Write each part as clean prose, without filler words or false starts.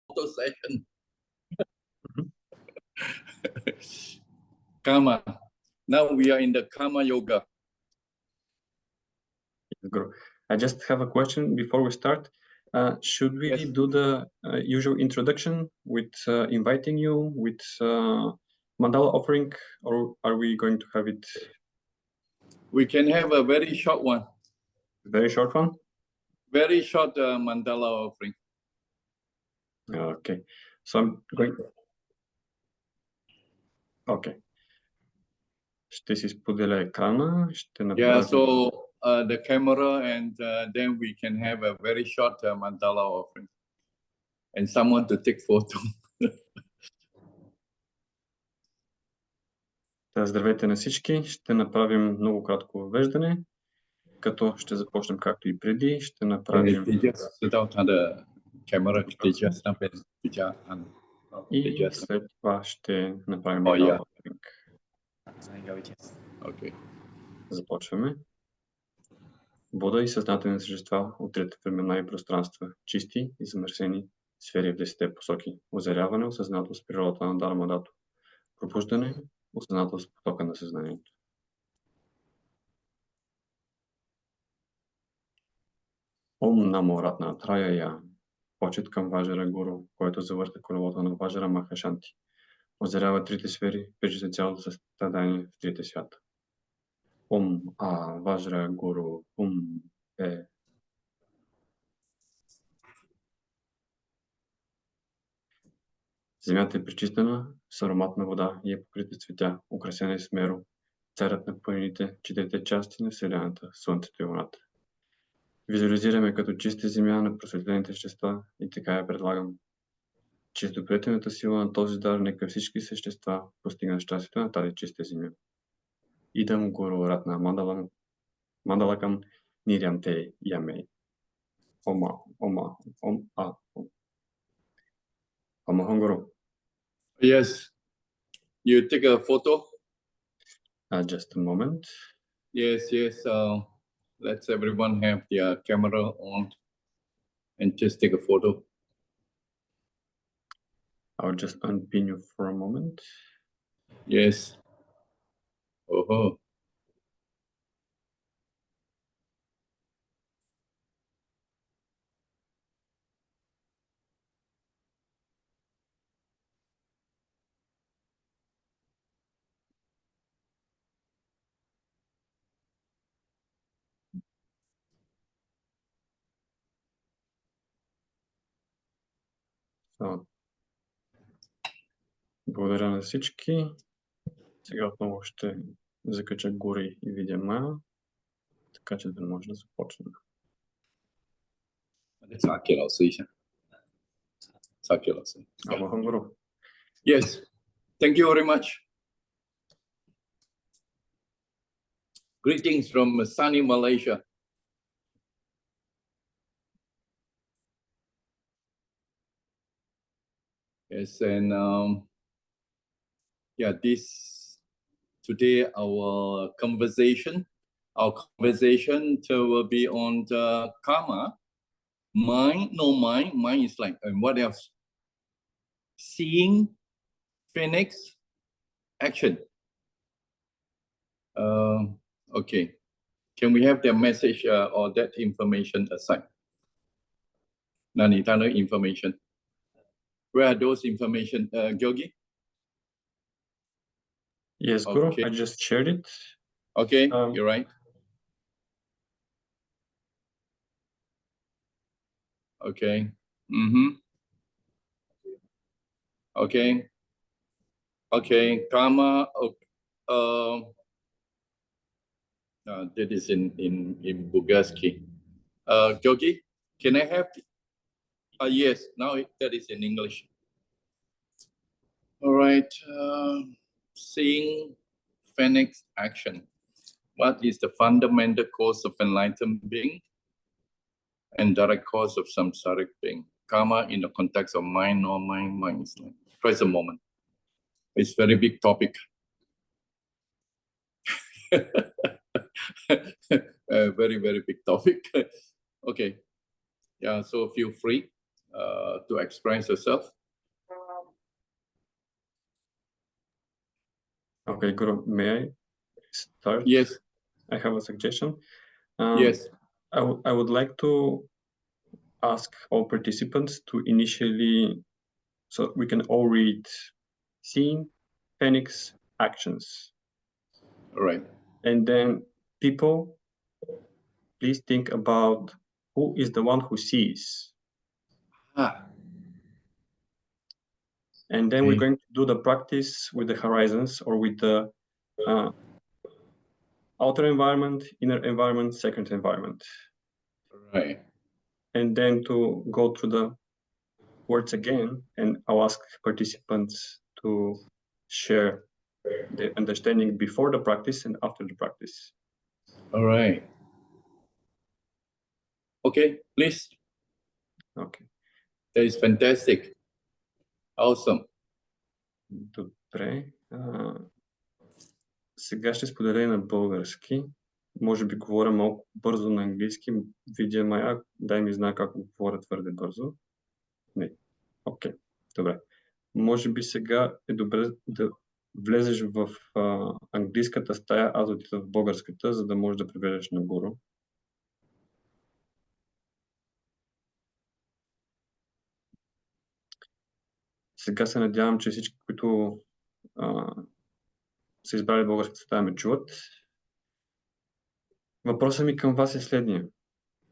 Photo session. Karma. Now we are in the Karma Yoga. Guru, I just have a question before we start. Should we Yes. do the usual introduction with inviting you with mandala offering, or are we going to have it? We can have a very short one. Very short one? Very short mandala offering. Okay. So I'm going... Okay. Ще си споделя екрана. Ще направим... Yeah, so the camera and then we can have a very short mandala offering. And someone to take photo. Здравейте на всички. Ще направим много кратко въвеждане, като ще започнем както и преди. Ще направим... И след това ще направим mandala offering. Okay. Започваме. Буда и съзнателни същества от трите времена и пространства, чисти и замърсени сфери в 10 посоки. Озаряване, осъзнатост с природата на Дharmadhatu. Пробуждане, осъзнатост с потока на съзнанието. Ом намо Ратна Траяя. Почет към Важара Гуру, който завърта колелото на Важара Махашанти. Озарява трите сфери, вижда цялото състрадание в трите свята. Ом Важра Гуру е. Земята е пречистена с ароматна вода и е покрита с цветя, украсена е с меро, царят на планините, четирите части на Вселената, Слънцето и Луната. Визуализираме като чиста земя на просветлените вещества и така я предлагам. Чрез допълнителната сила на този дар, нека всички същества постигнат щастието на тази чиста земя. Идам Гуру Ратна Мандалакам Нирям Те Ямей. Ома. Гуру. Yes. You take a photo? Just a moment. Yes. Let's everyone have their camera on and just take a photo. I'll just unpin you for a moment. Yes. Oh. Благодаря на всички. Сега отново ще закача горе и видео, така че да може да започнем. Yes, thank you very much. Greetings from sunny Malaysia. Yes, and today our conversation will be on the karma. Mind is like, and what else? Seeing, phoenix, action. Okay, can we have the message or that information aside? Nanitano information. Where are those information, Gyogi? Yes, Guru, okay. I just shared it. Okay, you're right. Okay. Okay. Karma. That is in Bugaski. Gyogi, can I have? Yes. Now that is in English. All right. Seeing phoenix action. What is the fundamental cause of enlightened being and direct cause of samsaric being? Karma in the context of mind or mind is like present moment. It's very big topic. Very, very big topic. Okay. Yeah, so feel free to express yourself. Okay, Guru, may I start? Yes, I have a suggestion. yes. I would like to ask all participants to initially, so we can all read scene, Phoenix, actions. All right. And then people, please think about who is the one who sees. Ah, And then we're okay. going to do the practice with the horizons or with the outer environment, inner environment, second environment. All right. And then to go through the words again, and I'll ask participants to share the understanding before the practice and after the practice. All right. Okay, please. Okay. That is fantastic. Awesome. Добре. Сега ще споделя на български. Може би говоря малко бързо на английски. Видя Мая, дай ми знае как говоря твърде бързо. Не. Окей. Добре. Може би сега е добре да влезеш в английската стая, аз отида в българската, за да можеш да преведеш на Гуру. Сега се надявам, че всички, които са избрали българската стая, ме чуват. Въпросът ми към вас е следния.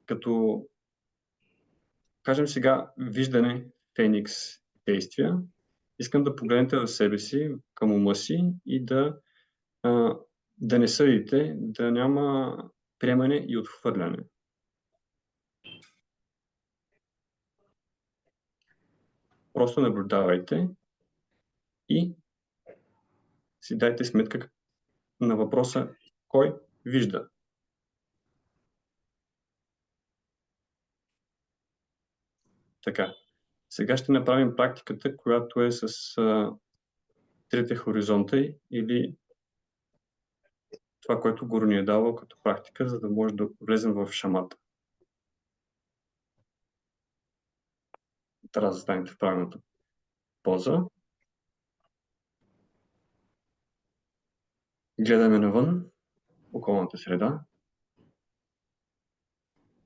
Като кажем сега виждане, Феникс, действия, искам да погледнете в себе си, към ума си и да не съдите, да няма приемане и отхвърляне. Просто наблюдавайте и си дайте сметка на въпроса кой вижда. Така, сега ще направим практиката, която е с трите хоризонта или това, което Гуру ни е давал като практика, за да може да влезем в шамата. Трябва да застанете в правилната поза. Гледаме навън, околната среда.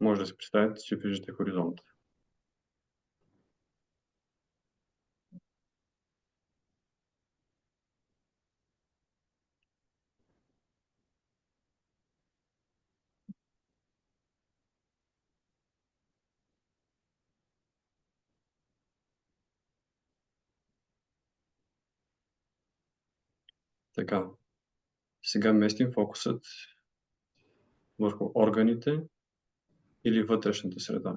Може да се представите, че виждате хоризонта. Така, сега местим фокусът върху органите или вътрешната среда.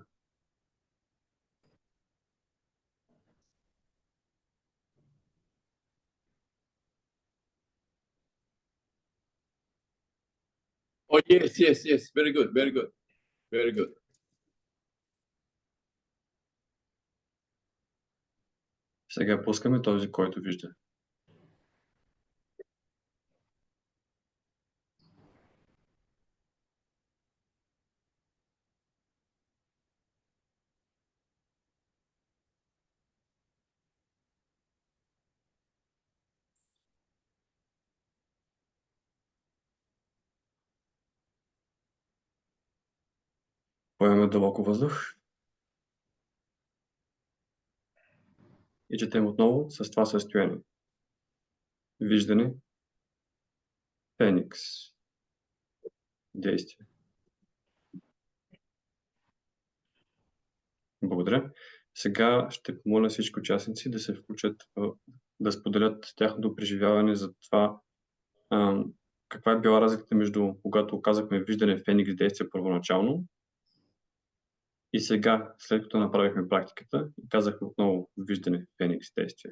Oh, yes, yes, yes. Very good, very good, very good. Сега пускаме този, който вижда. Поемаме дълбоко въздух и четем отново с това състояние. Виждане, Феникс, действие. Благодаря. Сега ще помоля всички участници да се включат, да споделят тяхното преживяване за това каква е била разликата между когато казахме виждане Феникс действие първоначално и сега, след като направихме практиката и казахме отново виждане Феникс действие.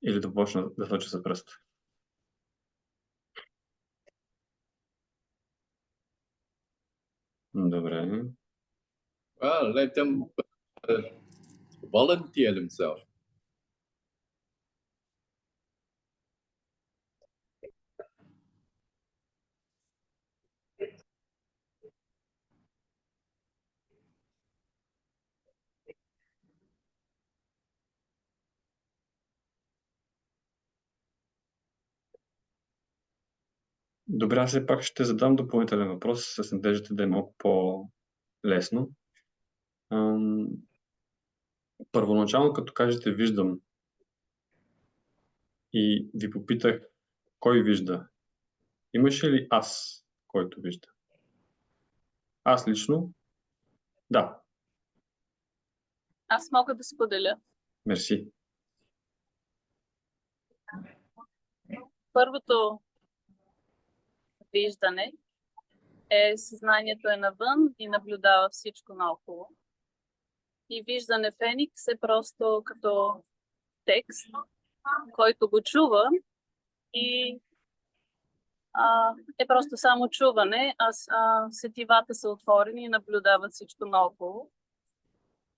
Или да почна да соча за пръст. Добре. Well, let them volunteer themselves. Добре, аз все пак ще задам допълнителен въпрос с надеждата да е малко по-лесно. Първоначално, като кажете виждам и ви попитах кой вижда, имаше ли аз, който вижда? Аз лично? Да, Аз мога да споделя. мерси. Първото виждане е съзнанието е навън и наблюдава всичко наоколо. И виждане Феникс е просто като текст, който го чува и е просто само чуване, сетивата са отворени и наблюдават всичко наоколо.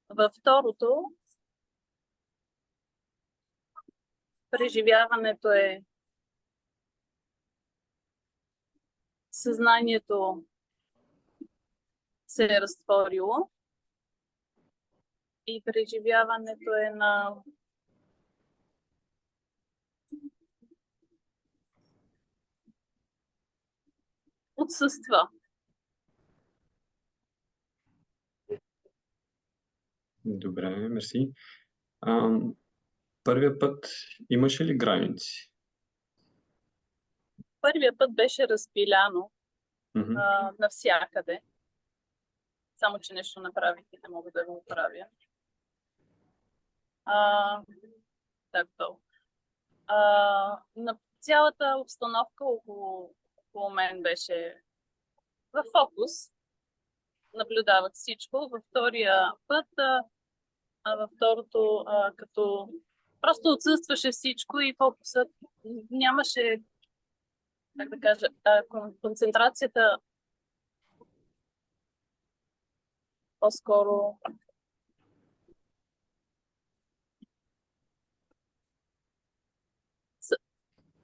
Във второто, преживяването е съзнанието се е разтворило и преживяването е на отсъства. Добре, мерси. Първия път имаше ли граници? Първият път беше разпиляно навсякъде. Само, че нещо направих и не мога да го оправя. На цялата обстановка около мен беше в фокус. Наблюдавах всичко. Във втория път, във второто, като просто отсъстваше всичко и фокусът нямаше, как да кажа, концентрацията по-скоро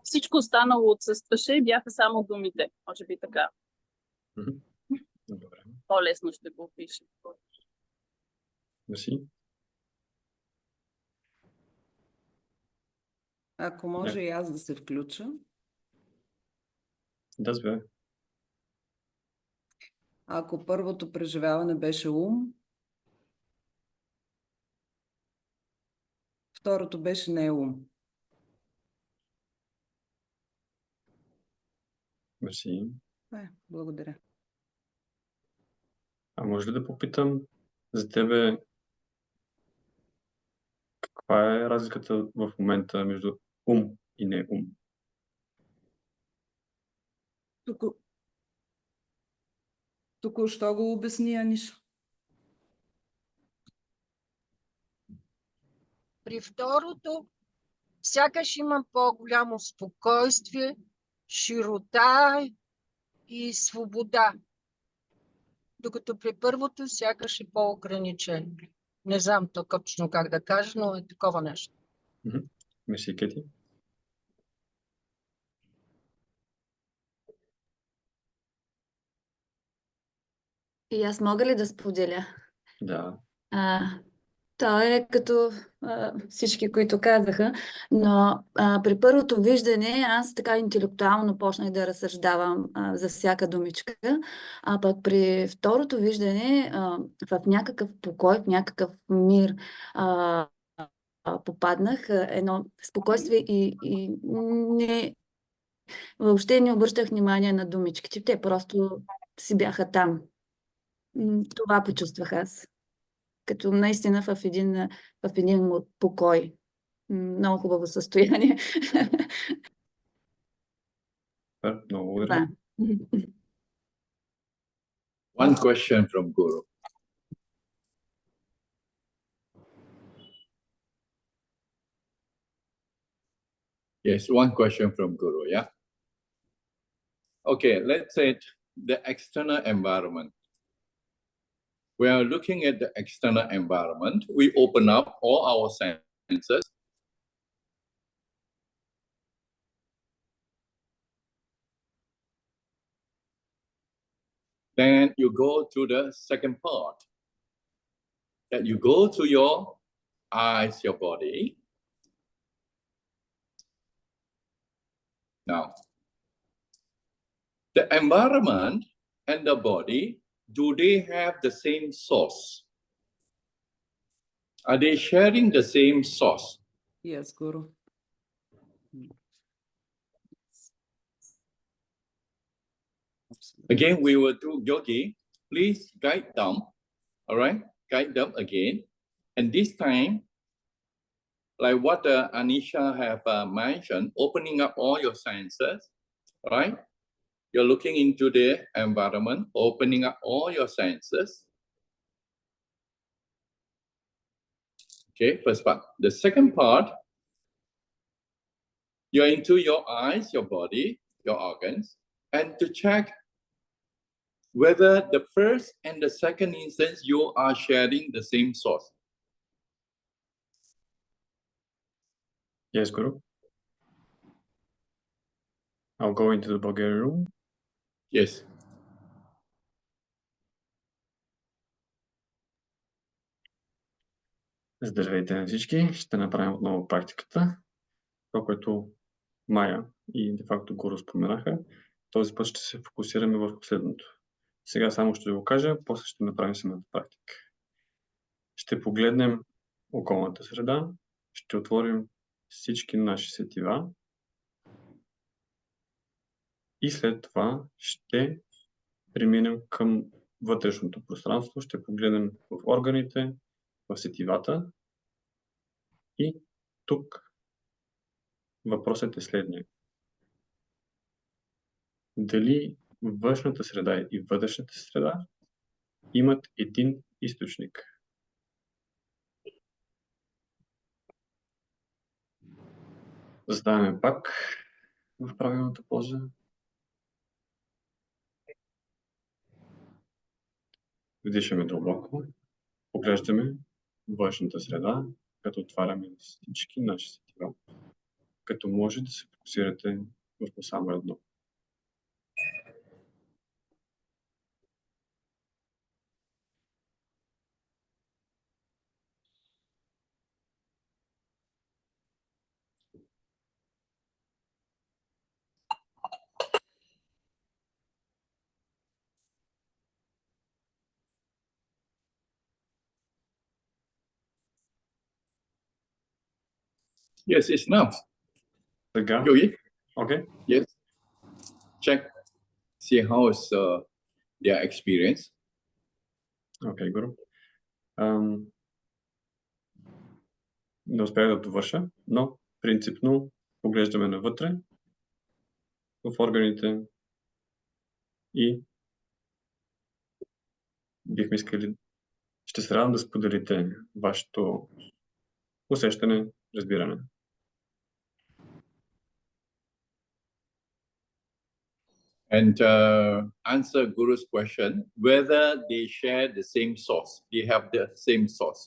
всичко останало отсъстваше, бяха само думите. Може би така. Добре. По-лесно ще го опиша. Мерси. Ако може и аз да се включа. Да, збе. Ако първото преживяване беше ум, второто беше не ум. Мерси. Благодаря. А може ли да попитам за тебе каква е разликата в момента между ум и не ум? Току-що го обясни, Аниш. При второто сякаш имам по-голямо спокойствие, широта и свобода. Докато при първото сякаш е по-ограничен. Не знам точно как да кажа, но е такова нещо. Мерси, Кети. И аз мога ли да споделя? Да. То е като всички, които казаха, но при първото виждане аз така интелектуално почнах да разсъждавам за всяка думичка, а пък при второто виждане в някакъв покой, в някакъв мир попаднах, едно спокойствие и въобще не обръщах внимание на думичките, те просто си бяха там. Това почувствах аз. Като наистина в един покой. Много хубаво състояние. Много благодаря. One question from Guru. Yes, one question from Guru, yeah? Okay, let's say the external environment. We are looking at the external environment. We open up all our senses. Then you go to the second part. That you go to your eyes, your body. Now, The environment and the body, do they have the same source? Are they sharing the same source? Yes, Guru. Again, we will do yogi. Please guide them. All right, guide them again. And this time, like what Anisha have mentioned, opening up all your senses, right? You're looking into the environment, opening up all your senses. Okay, first part. The second part, you're into your eyes, your body, your organs, and to check whether the first and the second instance you are sharing the same source. Yes, Guru. I'll go into the Bulgarian room. Yes. Здравейте на всички. Ще направим отново практиката. Това, което Майя и де-факто Гуру споменаха, този път ще се фокусираме в последното. Сега само ще го кажа, после ще направим самата практика. Ще погледнем околната среда, ще отворим всички наши сетива и след това ще преминем към вътрешното пространство, ще погледнем в органите, в сетивата и тук въпросът е следния. Дали външната среда и вътрешната среда имат един източник? Заставаме пак в правилната поза. Вдишаме дълбоко. Поглеждаме външната среда, като отваряме всички наши сетива, като може да се фокусирате върху само едно. Yes, it's enough. Сега, Yogi? окей. Yes. Check. See how is their experience. Окей, Гуру. Не успях да довърша, но принципно поглеждаме навътре в органите и бихме искали, ще се радвам да споделите вашето усещане, разбиране. And answer Guru's question, whether they share the same source. They have the same source.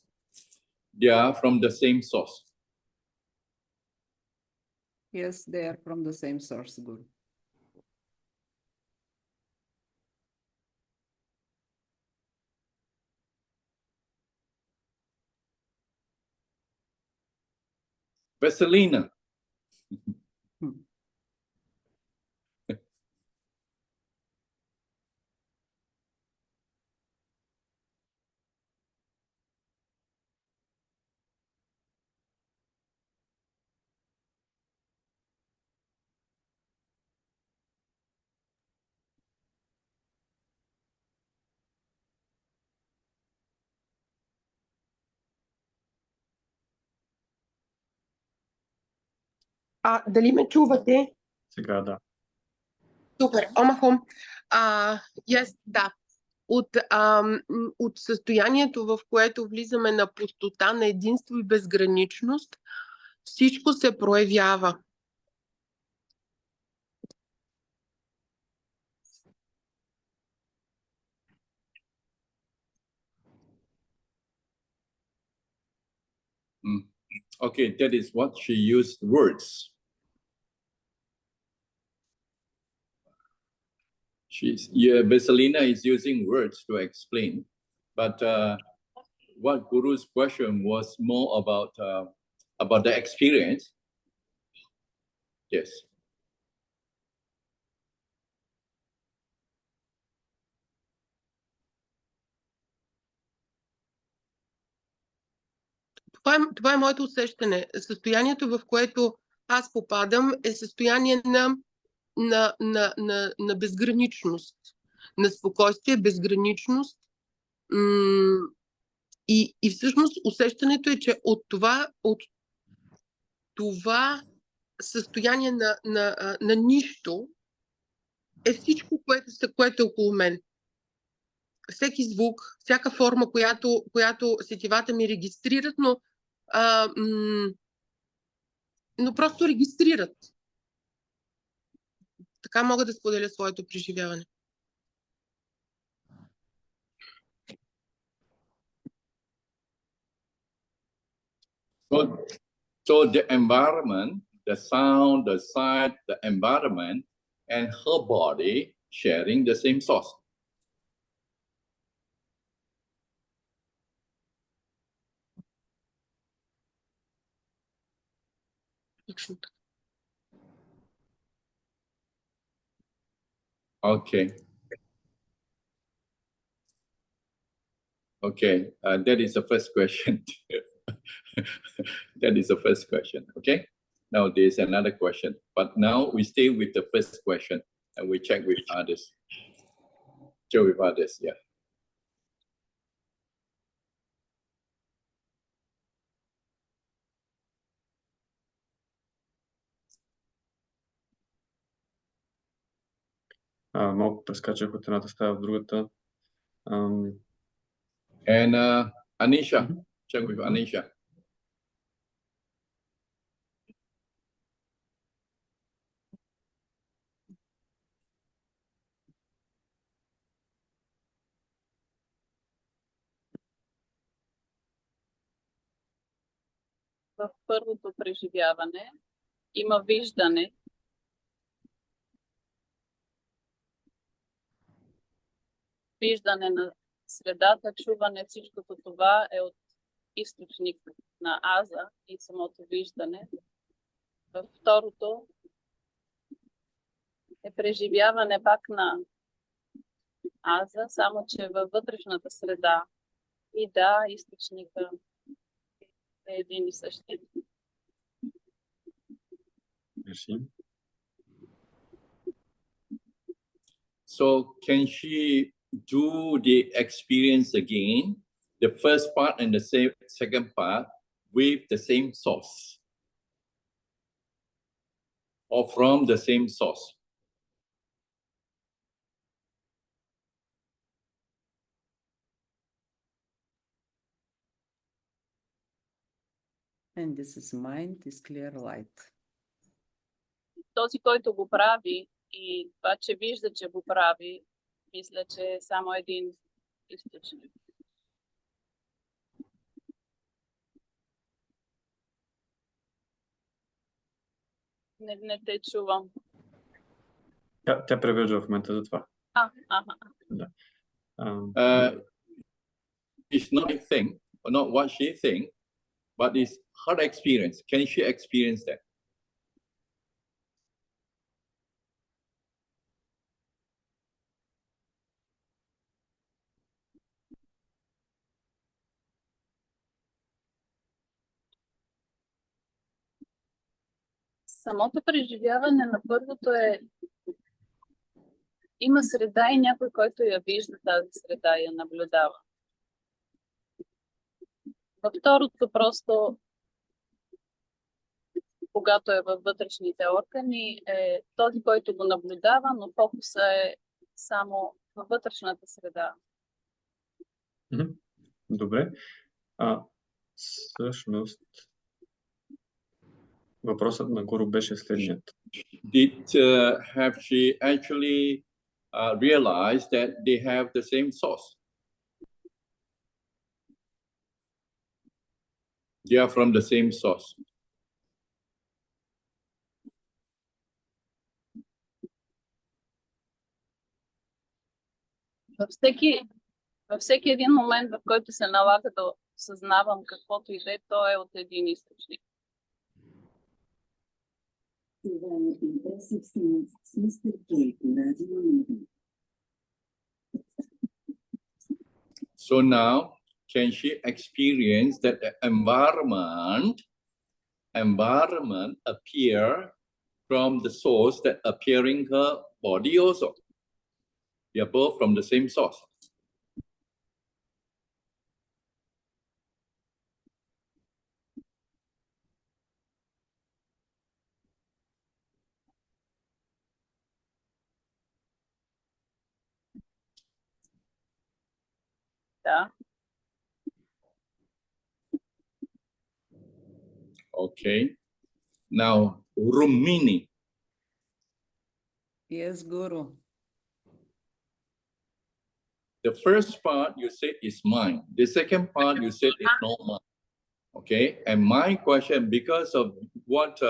They are from the same source. Yes, they are from the same source, Guru. Vaselina. Дали ме чувате? Сега да. Супер, омахом. Yes, да. От състоянието, в което влизаме на пустота, на единство и безграничност, всичко се проявява. Okay, that is what she used words. Vaselina is using words to explain, but what Guru's question was more about the experience. Yes. Това е моето усещане. Състоянието, в което аз попадам, е състояние на безграничност, на спокойствие, безграничност. И всъщност усещането е, че от това състояние на нищо е всичко, което е около мен. Всеки звук, всяка форма, която сетивата ми регистрират, но просто регистрират. Така мога да споделя своето преживяване. So the environment, the sound, the sight, the environment, and her body sharing the same source. Okay. Okay, that is the first question. That is the first question, okay? Now there's another question, but now we stay with the first question and we check with others. Check with others, yeah. Малко прескачах от едната стая в другата. And Anisha, check with Anisha. В първото преживяване има виждане. Виждане на средата, чуване, всичкото това е от източник на аза и самото виждане. Във второто е преживяване пак на аза, само че във вътрешната среда. И да, източника е един и същи. Мерси. So can she do the experience again, the first part and the second part with the same source or from the same source? And this is mind, is clear light. Този, който го прави и това, че вижда, че го прави, мисля, че е само един източник. Не те чувам. Тя превежда в момента за това. Да. It's not a thing, or not what she thinks, but it's her experience. Can she experience that? Самото преживяване на първото е има среда и някой, който я вижда тази среда и я наблюдава. Във второто просто, когато е във вътрешните органи, е този, който го наблюдава, но фокуса е само във вътрешната среда. Добре. Всъщност, въпросът на Гуру беше следният. Did have she actually realized that they have the same source? They are from the same source. Във всеки един момент, в който се налага да осъзнавам каквото и да е, то е от един източник. So now, can she experience that the environment appear from the source that appearing her body also? They are both from the same source. Да. Okay. Now, Rumini. Yes, Guru. The first part you said is mine. The second part you said is not mine. Okay. And my question, because of what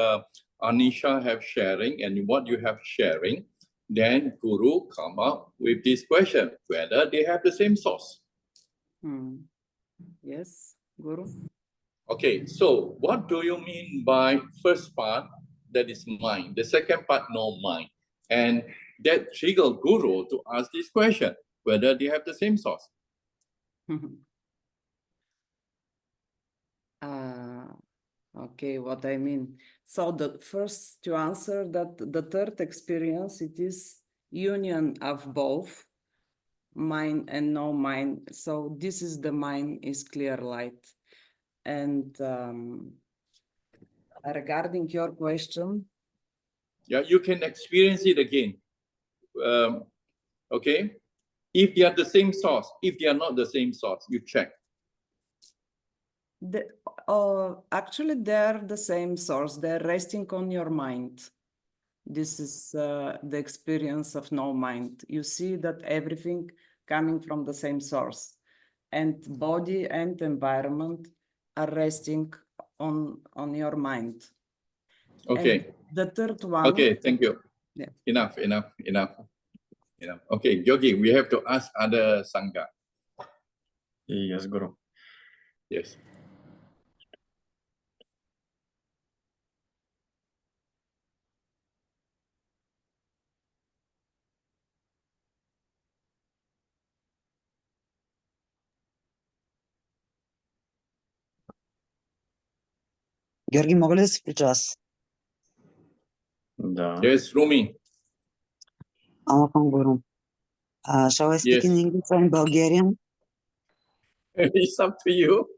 Anisha have sharing and what you have sharing, then Guru come up with this question, whether they have the same source. Yes, Guru. Okay, so what do you mean by first part that is mine, the second part no mine? And that trigger Guru to ask this question, whether they have the same source. Okay, what I mean. So the first to answer that the third experience, it is union of both mind and no mind. So this is the mind is clear light. And regarding your question. Yeah, you can experience it again. Okay, if they are the same source, if they are not the same source, you check. Actually, they're the same source. They're resting on your mind. This is the experience of no mind. You see that everything coming from the same source, and body and environment are resting on your mind. Okay. And the third one. Okay, thank you. Yeah. Enough. Okay, Yogi, we have to ask other Sangha. Yes, Guru. Yes. Георги, мога ли да се включа аз? Да. Yes, Rumi. Welcome, Guru. Shall I speak in Yes. English or in Bulgarian? It's up to you.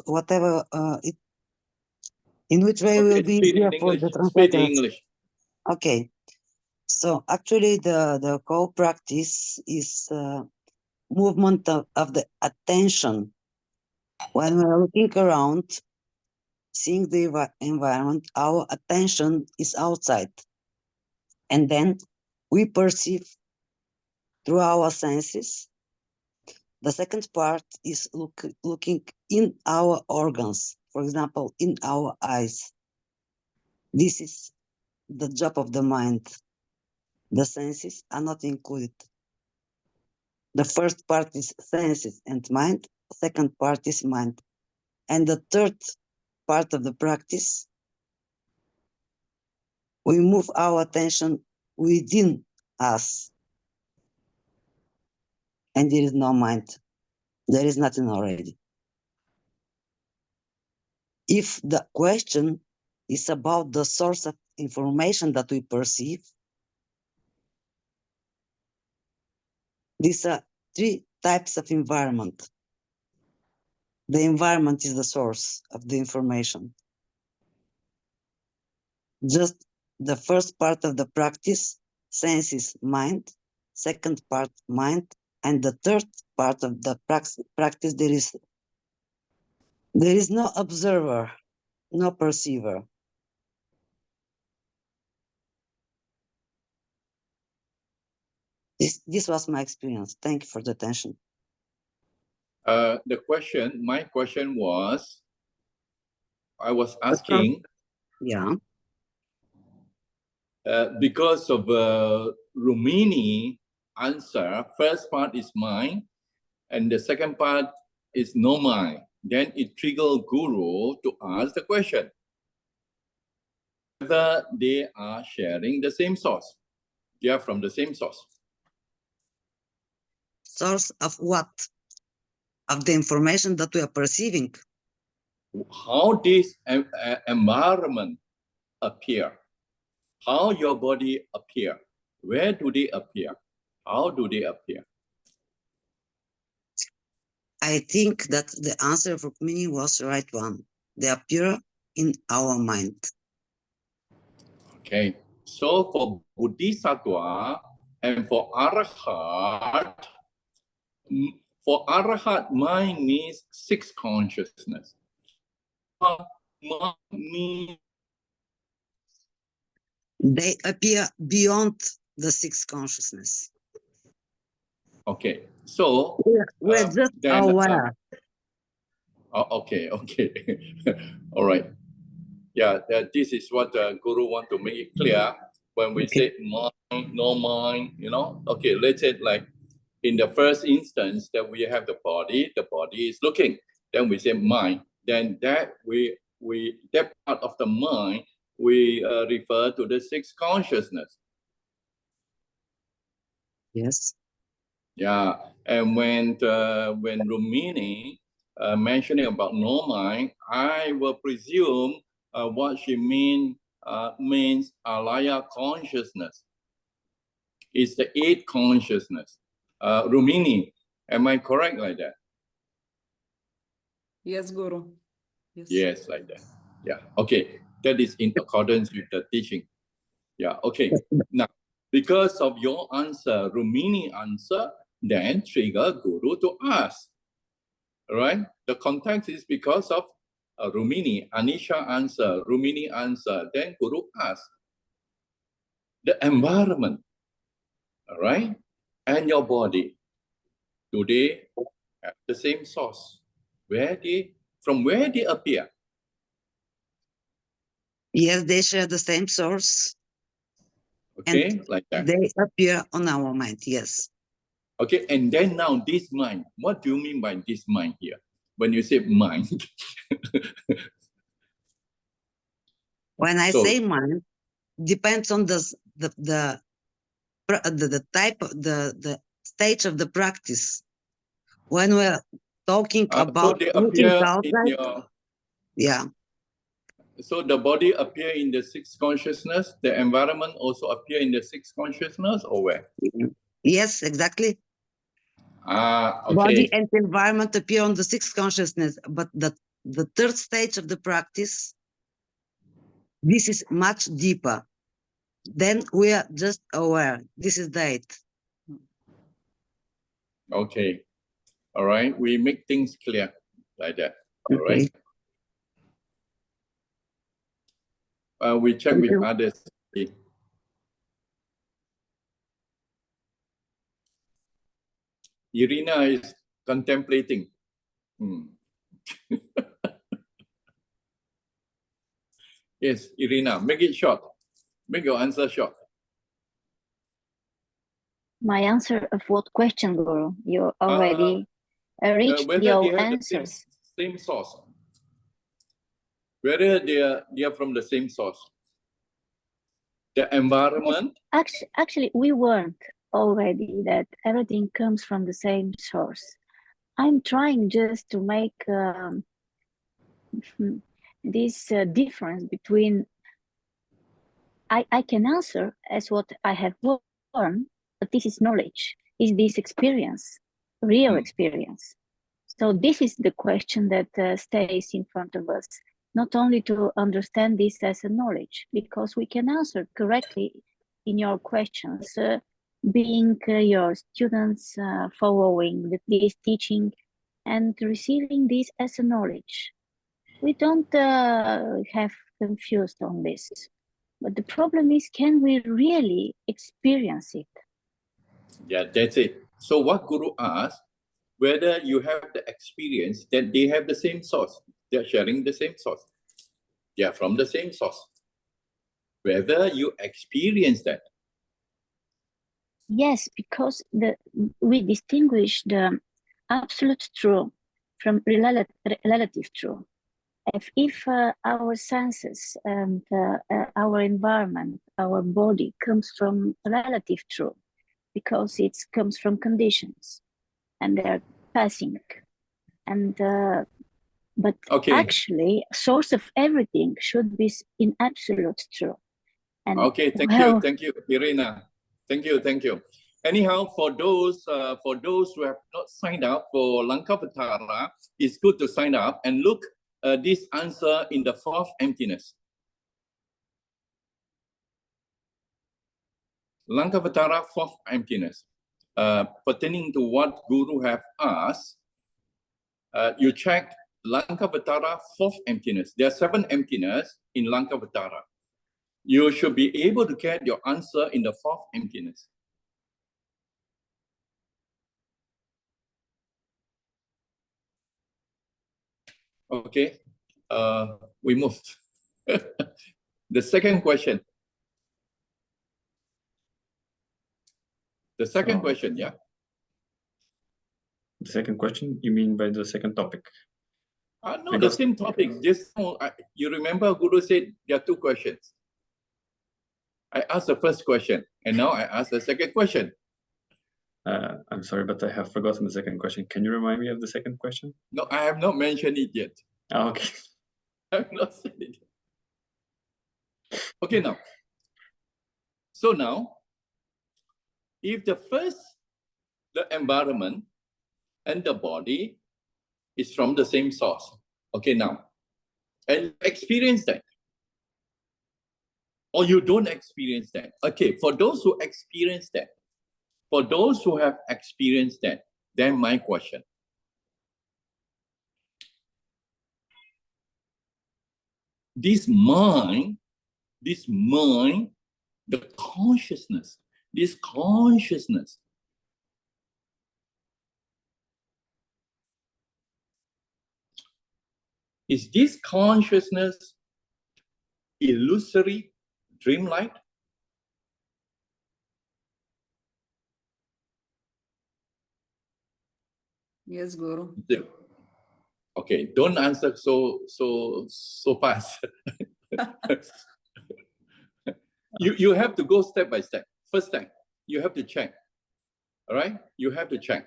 Whatever. In which way will be speak easier in for English. the Speak in translators? English. Okay. So actually, the whole practice is movement of the attention. When we're looking around, seeing the environment, our attention is outside. And then we perceive through our senses. The second part is looking in our organs, for example, in our eyes. This is the job of the mind. The senses are not included. The first part is senses and mind, second part is mind. And the third part of the practice, we move our attention within us. And there is no mind. There is nothing already. If the question is about the source of information that we perceive, these are three types of environment. The environment is the source of the information. Just the first part of the practice, senses, mind, second part, mind, and the third part of the practice, there is no observer, no perceiver. This was my experience. Thank you for the attention. My question was, I was asking, Yeah. because of Rumini answer, first part is mine, and the second part is no mine. Then it triggered Guru to ask the question, whether they are sharing the same source. They are from the same source. Source of what? of the information that we are perceiving. How this environment appear? How your body appear? Where do they appear? How do they appear? I think that the answer for me was the right one. They appear in our mind. Okay, so for Bodhisattva and for Arahat, for Arahat, mind means six consciousness. Mind means They appear beyond the six consciousness. okay, so We're just then, aware. okay, all right. Yeah, this is what the Guru want to make it clear when we say mind, no mind, you know. Okay, let's say like in the first instance that we have the body is looking. Then we say mind. Then that we that part of the mind we refer to the six consciousness. Yes. Yeah, and when Rumini mentioning about no mind, I will presume what she means alaya consciousness. It's the eight consciousness. Rumini, am I correct like that? Yes, Guru. Yes. Yes, like that. Yeah. Okay, that is in accordance with the teaching. Yeah. Okay. Now, because of your answer, Rumini answer, then trigger Guru to ask. All right. The context is because of Rumini. Anisha answer, Rumini answer, then Guru ask. The environment, all right, and your body, do they have the same source? From where they appear? Yes, they share the same source. Okay, And like that. they appear on our mind, yes. Okay, and then now this mind, what do you mean by this mind here? When you say mind? When I So- say mind, depends on the type, the stage of the practice. When we're talking so about they looking appear in outside, your, yeah, so the body appear in the sixth consciousness, the environment also appear in the sixth consciousness, or where? yes, exactly. Okay. Body and environment appear on the sixth consciousness, but the third stage of the practice, this is much deeper. Then we are just aware. This is the eighth. Okay. All right. We make things clear like that. All right. We check Thank with you. others. Irina is contemplating. Yes, Irina, make it short. Make your answer short. My answer of what question, Guru? You already reached Whether your they have answers. the same source. Whether they are from the same source. The environment. Actually, we weren't already that everything comes from the same source. I'm trying just to make this difference between I can answer as what I have learned, but this is knowledge, is this experience, real experience. So this is the question that stays in front of us, not only to understand this as a knowledge, because we can answer correctly in your questions, being your students, following this teaching and receiving this as a knowledge. We don't have confused on this. But the problem is, can we really experience it? Yeah, that's it. So what Guru asked, whether you have the experience that they have the same source, they're sharing the same source. They are from the same source. Whether you experience that. Yes, because we distinguish the absolute true from relative true. If our senses and our environment, our body comes from relative truth, because it comes from conditions and they're passing. And but Okay. actually, source of everything should be in absolute truth. And Okay, thank you, Irina. Thank you. Anyhow, for those who have not signed up for Lankavatara, it's good to sign up and look this answer in the fourth emptiness. Lankavatara, fourth emptiness, pertaining to what Guru have asked. You check Lankavatara, fourth emptiness. There are 7 emptiness in Lankavatara. You should be able to get your answer in the fourth emptiness. Okay, we move. The second question. The second question, yeah. The second question, you mean by the second topic? No, Because- the same topic. Just you remember Guru said there are 2 questions. I asked the first question, and now I ask the second question. I'm sorry, but I have forgotten the second question. Can you remind me of the second question? No, I have not mentioned it yet. Okay. I have not said it. Okay, now. So now, if the environment and the body is from the same source, okay, now, and experience that, or you don't experience that. Okay, for those who experience that, for those who have experienced that, then my question. This mind, the consciousness, is this consciousness illusory, dreamlike? Yes, Guru. Okay, don't answer so fast. You have to go step by step. First step, you have to check. All right, you have to check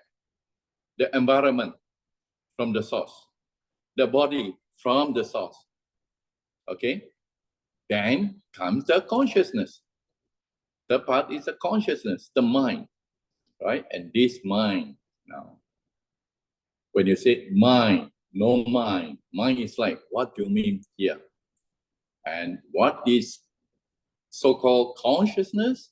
the environment from the source, the body from the source. Okay, then comes the consciousness. The part is the consciousness, the mind, right? And this mind now, when you say mind, no mind, mind is like, what do you mean here? And what is so-called consciousness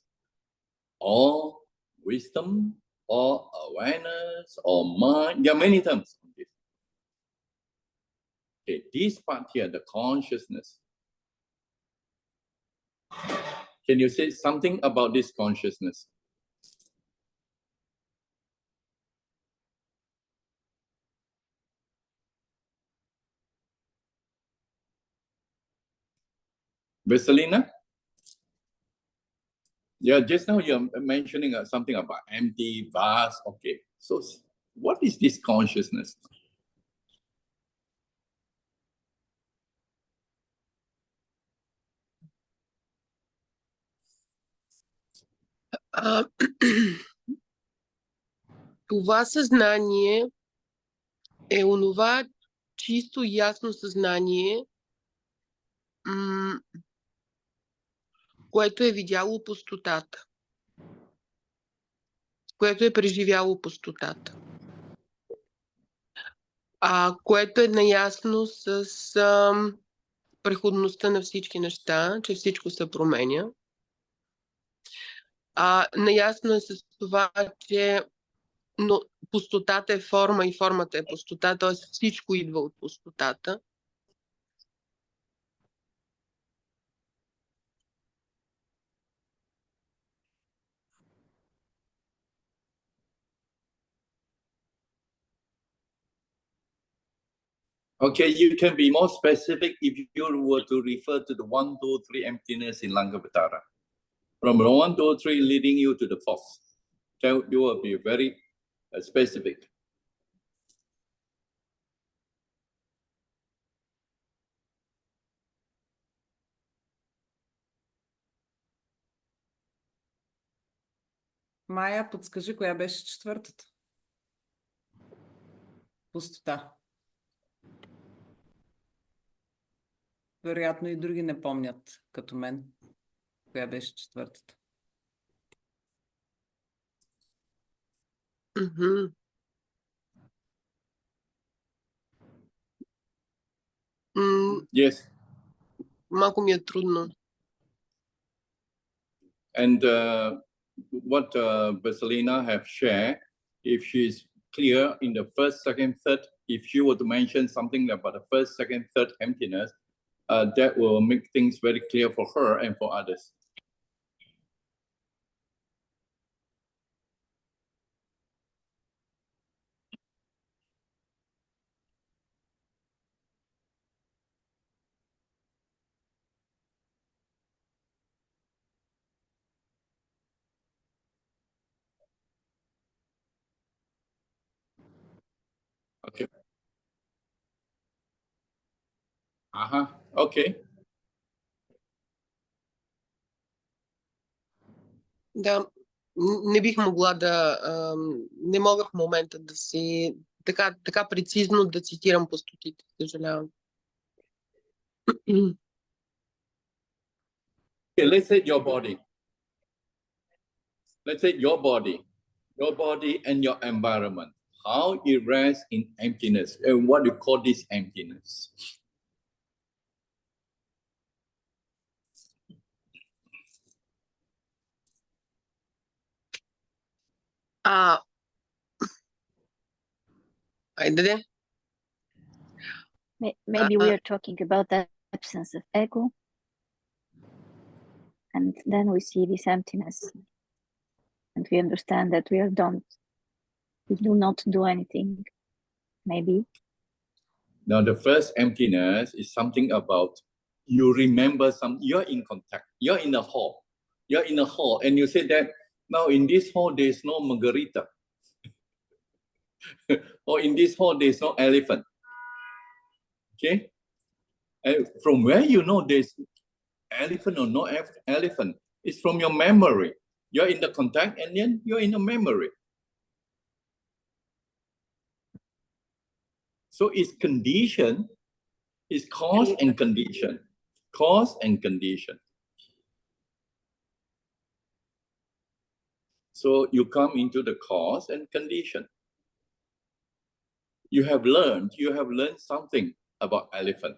or wisdom or awareness or mind? There are many terms on this. Okay, this part here, the consciousness. Can you say something about this consciousness? Vesselina? Yeah, just now you're mentioning something about empty, vast. Okay, so what is this consciousness? Това съзнание е онова чисто ясно съзнание, което е видяло пустотата, което е преживяло пустотата, което е наясно с преходността на всички неща, че всичко се променя. Наясно е с това, че но пустотата е форма и формата е пустота, т.е. всичко идва от пустотата. Okay, you can be more specific if you were to refer to the 1, 2, 3 emptiness in Lankavatara. From 1, 2, 3 leading you to the fourth. So you will be very specific. Майя, подскажи, коя беше четвъртата? Пустота. Вероятно и други не помнят, като мен. Коя беше четвъртата? Мгм. Yes. Малко ми е трудно. And what Vasilina have shared, if she's clear in the first, second, third, if she were to mention something about the first, second, third emptiness, that will make things very clear for her and for others. Okay. Okay. Да, не бих могла да... не мога в момента да си... Така прецизно да цитирам пустотите. Съжалявам. Okay, let's say your body. Let's say your body and your environment. How it rests in emptiness, and what you call this emptiness. Айде. Maybe we are talking about the absence of ego, and then we see this emptiness, and we understand that we do not do anything. Maybe. Now, the first emptiness is something about you remember you're in contact, you're in a hall, and you say that now in this hall there's no margarita, or in this hall there's no elephant. Okay, and from where you know there's elephant or no elephant? It's from your memory. You're in the contact, and then you're in the memory. So it's condition, it's cause and condition. Cause and condition. So you come into the cause and condition. You have learned something about elephant.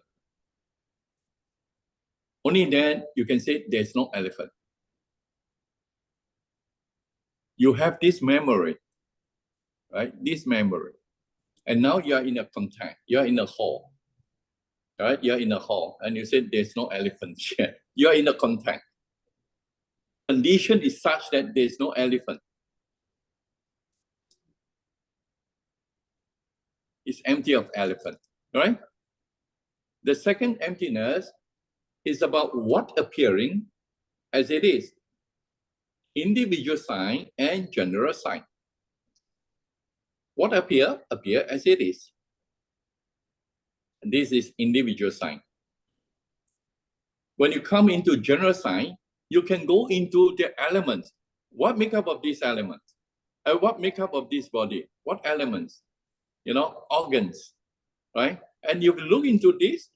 Only then you can say there's no elephant. You have this memory, right? This memory. And now you are in a contact, you are in a hall, right? You're in a hall and you said there's no elephant yet. You're in a contact. Condition is such that there's no elephant. It's empty of elephant, right? The second emptiness is about what appearing as it is. Individual sign and general sign. What appear as it is. This is individual sign. When you come into general sign, you can go into the elements. What make up of these elements? And what make up of this body? What elements? You know, organs, right? And you look into this,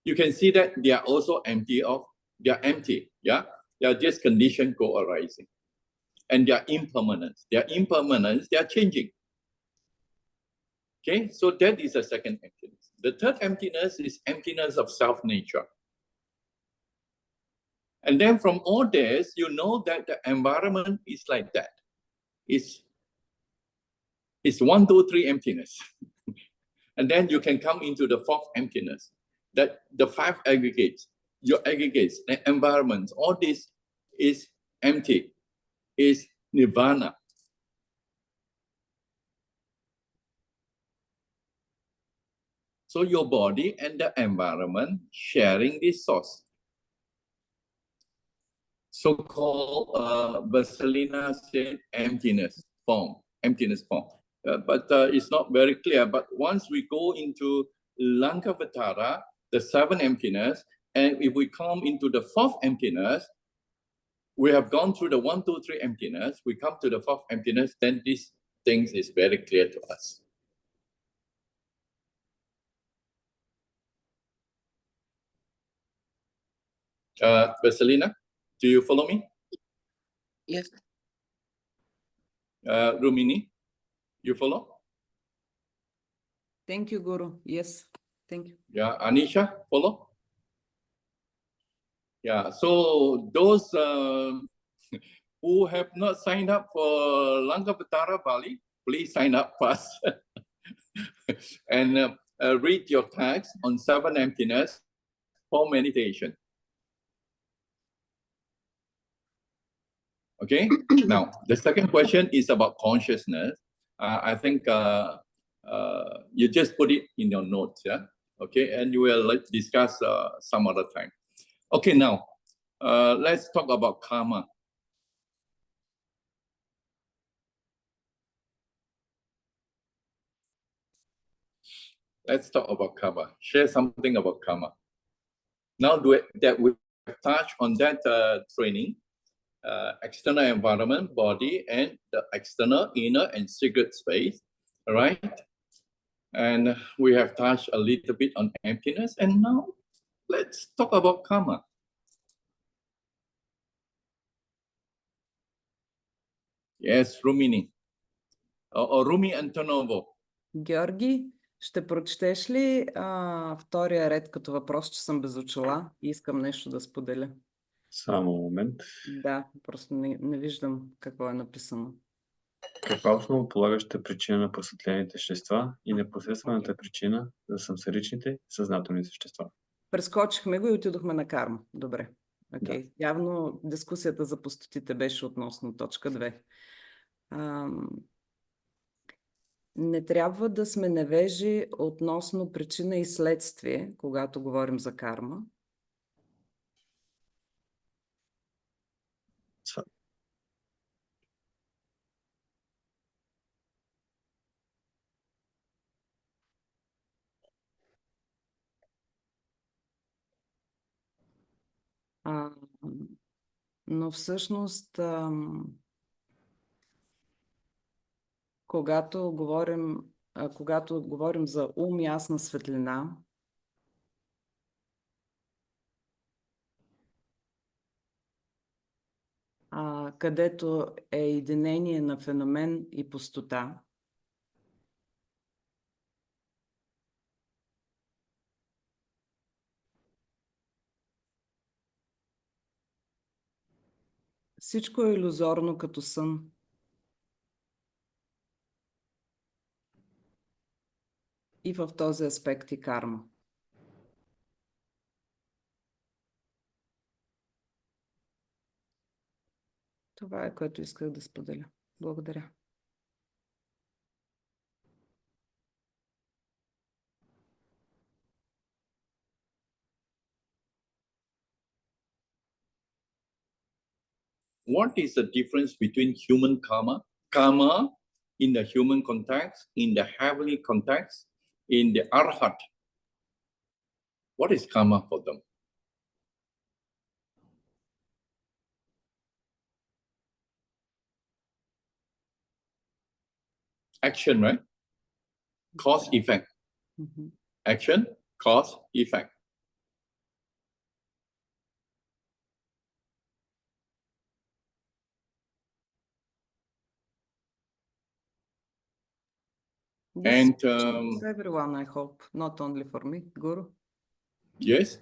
you can see that they are also empty, yeah? They are just condition co-arising. And they are impermanent. They are changing. Okay, so that is the second emptiness. The third emptiness is emptiness of self-nature. And then from all this, you know that the environment is like that. It's 1, 2, 3 emptiness. And then you can come into the fourth emptiness, that the 5 aggregates, your aggregates, the environments, all this is empty, is nirvana. So your body and the environment sharing this source. So-called Vasilina said emptiness form. But it's not very clear. But once we go into Lankavatara, the 7 emptiness, and if we come into the 4th emptiness, we have gone through the 1, 2, 3 emptiness, we come to the 4th emptiness, then these things is very clear to us. Vaselina, do you follow me? Yes. Rumini, you follow? Thank you, Guru. Yes, thank you. Yeah, Anisha, follow? Yeah, so those who have not signed up for Lankavatara Bali, please sign up fast and read your text on 7 emptiness for meditation. Okay, now the second question is about consciousness. I think you just put it in your notes, yeah? Okay, and you will discuss some other time. Okay, now let's talk about karma. Let's talk about karma. Share something about karma. Now that we have touched on that training, external environment, body, and the external, inner, and secret space, all right? And we have touched a little bit on emptiness, and now let's talk about karma. Yes, Rumini. Or Rumi Antonovo. Георги, ще прочетеш ли втория ред като въпрос, че съм без очила и искам нещо да споделя? Само момент. Да, просто не виждам какво е написано. Каква е основополагаща причина на просветлените вещества и непосредствената причина за самсаричните съзнателни същества? Прескочихме го и отидохме на карма. Добре. Okay. Явно дискусията за пустотите беше относно точка 2. Не трябва да сме невежи относно причина и следствие, когато говорим за карма. Но всъщност, когато говорим за ум, ясна светлина, където е единение на феномен и пустота, всичко е илюзорно като сън. И в този аспект и карма. Това е, което исках да споделя. Благодаря. What is the difference between human karma in the human context, in the heavenly context, in the arhat? What is karma for them? Action, right? Cause, effect. Mm-hmm. Action, cause, effect. And for everyone, I hope, not only for me, Guru. Yes.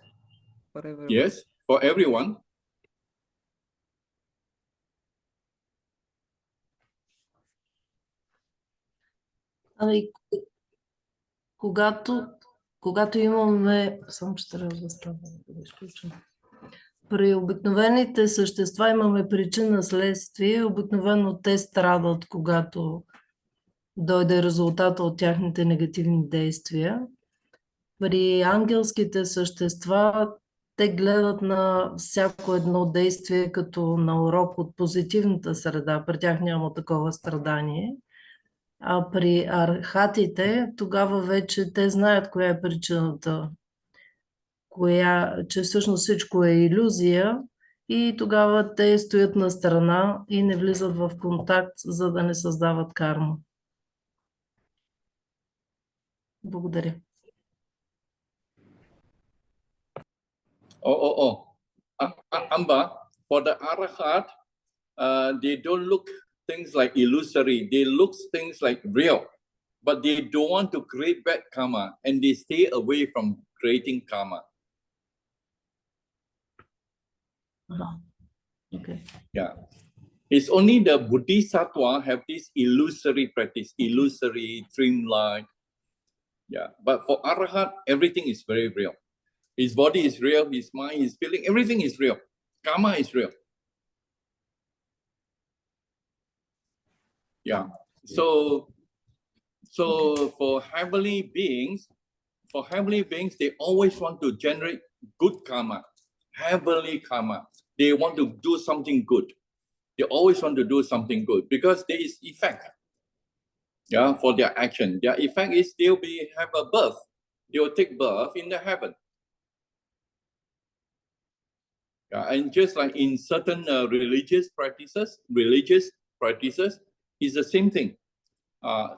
For everyone. Yes, for everyone. Ами, когато имаме... Само че трябва да става да изключим. При обикновените същества имаме причина-следствие. Обикновено те страдат, когато дойде резултата от тяхните негативни действия. При ангелските същества те гледат на всяко едно действие като на урок от позитивната среда. При тях няма такова страдание. А при архатите, тогава вече те знаят коя е причината, че всъщност всичко е илюзия и тогава те стоят на страна и не влизат в контакт, за да не създават карма. Благодаря. Amba, for the Arahat, they don't look things like illusory. They look things like real, but they don't want to create bad karma, and they stay away from creating karma. Okay. Yeah. It's only the Bodhisattva have this illusory practice, illusory, dreamlike. Yeah. But for Arahat, everything is very real. His body is real, his mind, his feeling, everything is real. Karma is real. Yeah. So for heavenly beings, they always want to generate good karma, heavenly karma. They want to do something good. They always want to do something good because there is effect. Yeah, for their action. Their effect is they'll have a birth. They will take birth in the heaven. Yeah, and just like in certain religious practices, is the same thing.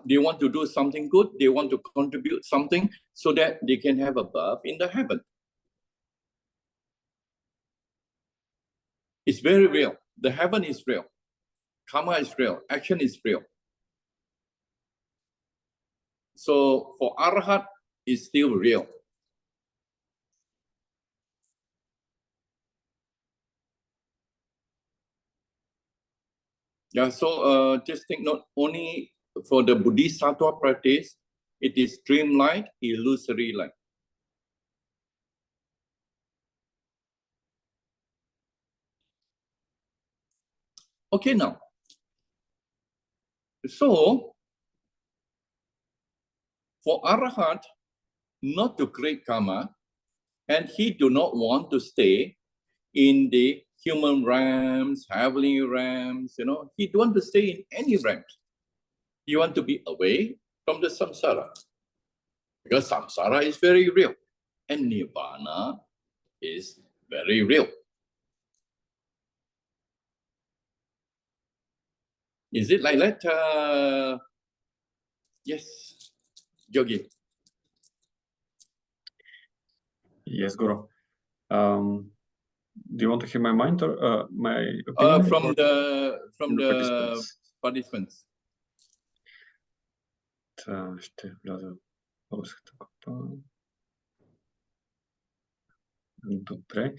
They want to do something good. They want to contribute something so that they can have a birth in the heaven. It's very real. The heaven is real. Karma is real. Action is real. So for Arahat, it's still real. Yeah, so just take note, only for the Bodhisattva practice, it is dreamlike, illusory-like. Okay, now. So, for Arahat, not to create karma, and he do not want to stay in the human realms, heavenly realms, he don't want to stay in any realms. He want to be away from the samsara. Because samsara is very real, and nirvana is very real. Is it like that? Yes, Yogi. Yes, Guru. Do you want to hear my mind or my opinion? From or the participants. Ще вляза в българската група. Добре.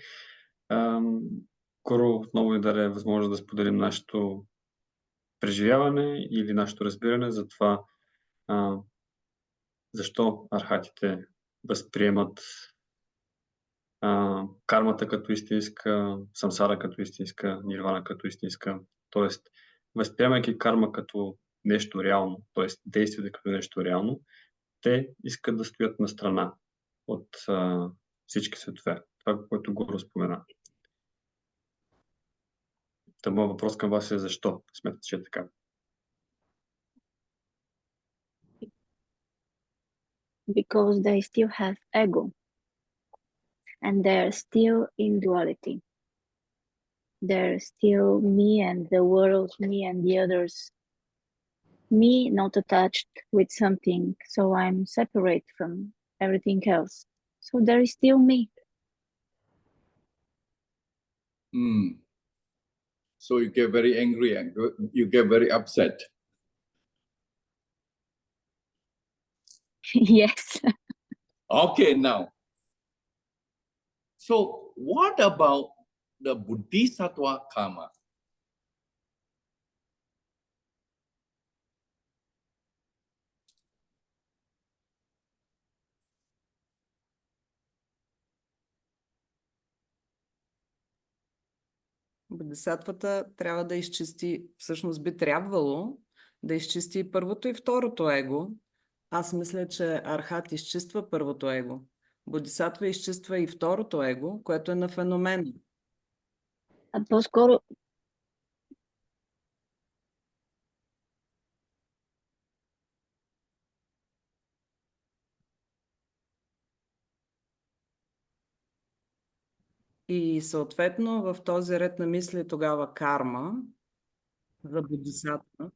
Гуру отново ни даде възможност да споделим нашето преживяване или нашето разбиране за това защо архатите възприемат кармата като истинска, самсара като истинска, нирвана като истинска. Тоест, възприемайки карма като нещо реално, т.е. действията като нещо реално, те искат да стоят на страна от всички светове. Това, което Гуру спомена. Та моят въпрос към вас е защо смятате, че е така? Because they still have ego. And they're still in duality. They're still me and the world, me and the others. Me not attached with something, so I'm separate from everything else. So there is still me. So you get very angry and you get very upset. Yes. Okay, now. So what about the Bodhisattva karma? Бодхисаттвата трябва да изчисти, всъщност би трябвало да изчисти първото и второто его. Аз мисля, че Архат изчиства първото его. Бодхисаттва изчиства и второто его, което е на феномена. По-скоро И съответно в този ред на мисли тогава карма за бодхисаттва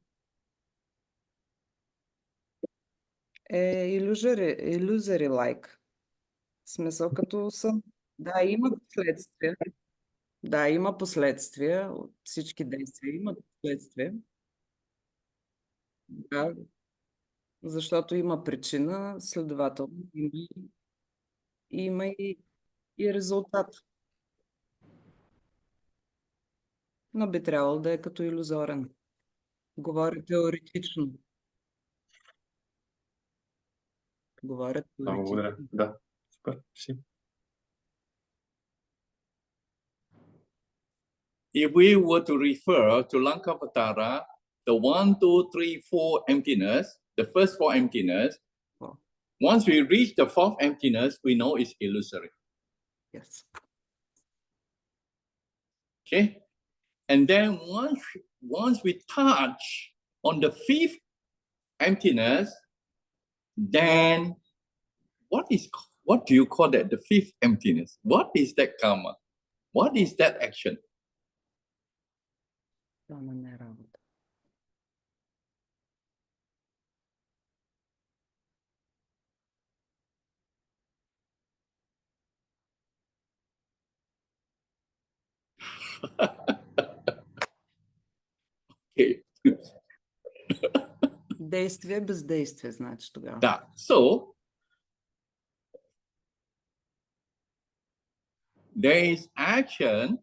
е illusory-like. В смисъл като сън. Да, има следствия. Да, има последствия. От всички действия имат последствия. Да, защото има причина, следователно има и резултат. Но би трябвало да е като илюзорен. Говоря теоретично. Говоря Много благодаря. теоретично. Да, супер. Си. If we were to refer to Lankavatara, the 1, 2, 3, 4 emptiness, the first 4 emptiness, Oh. once we reach the 4th emptiness, we know it's illusory. Yes. Okay? And then once we touch on the 5th emptiness, then what do you call that? The 5th emptiness. What is that karma? What is that action? Това не е работа. Okay. Действие, бездействие, значи тогава. That. So there is action,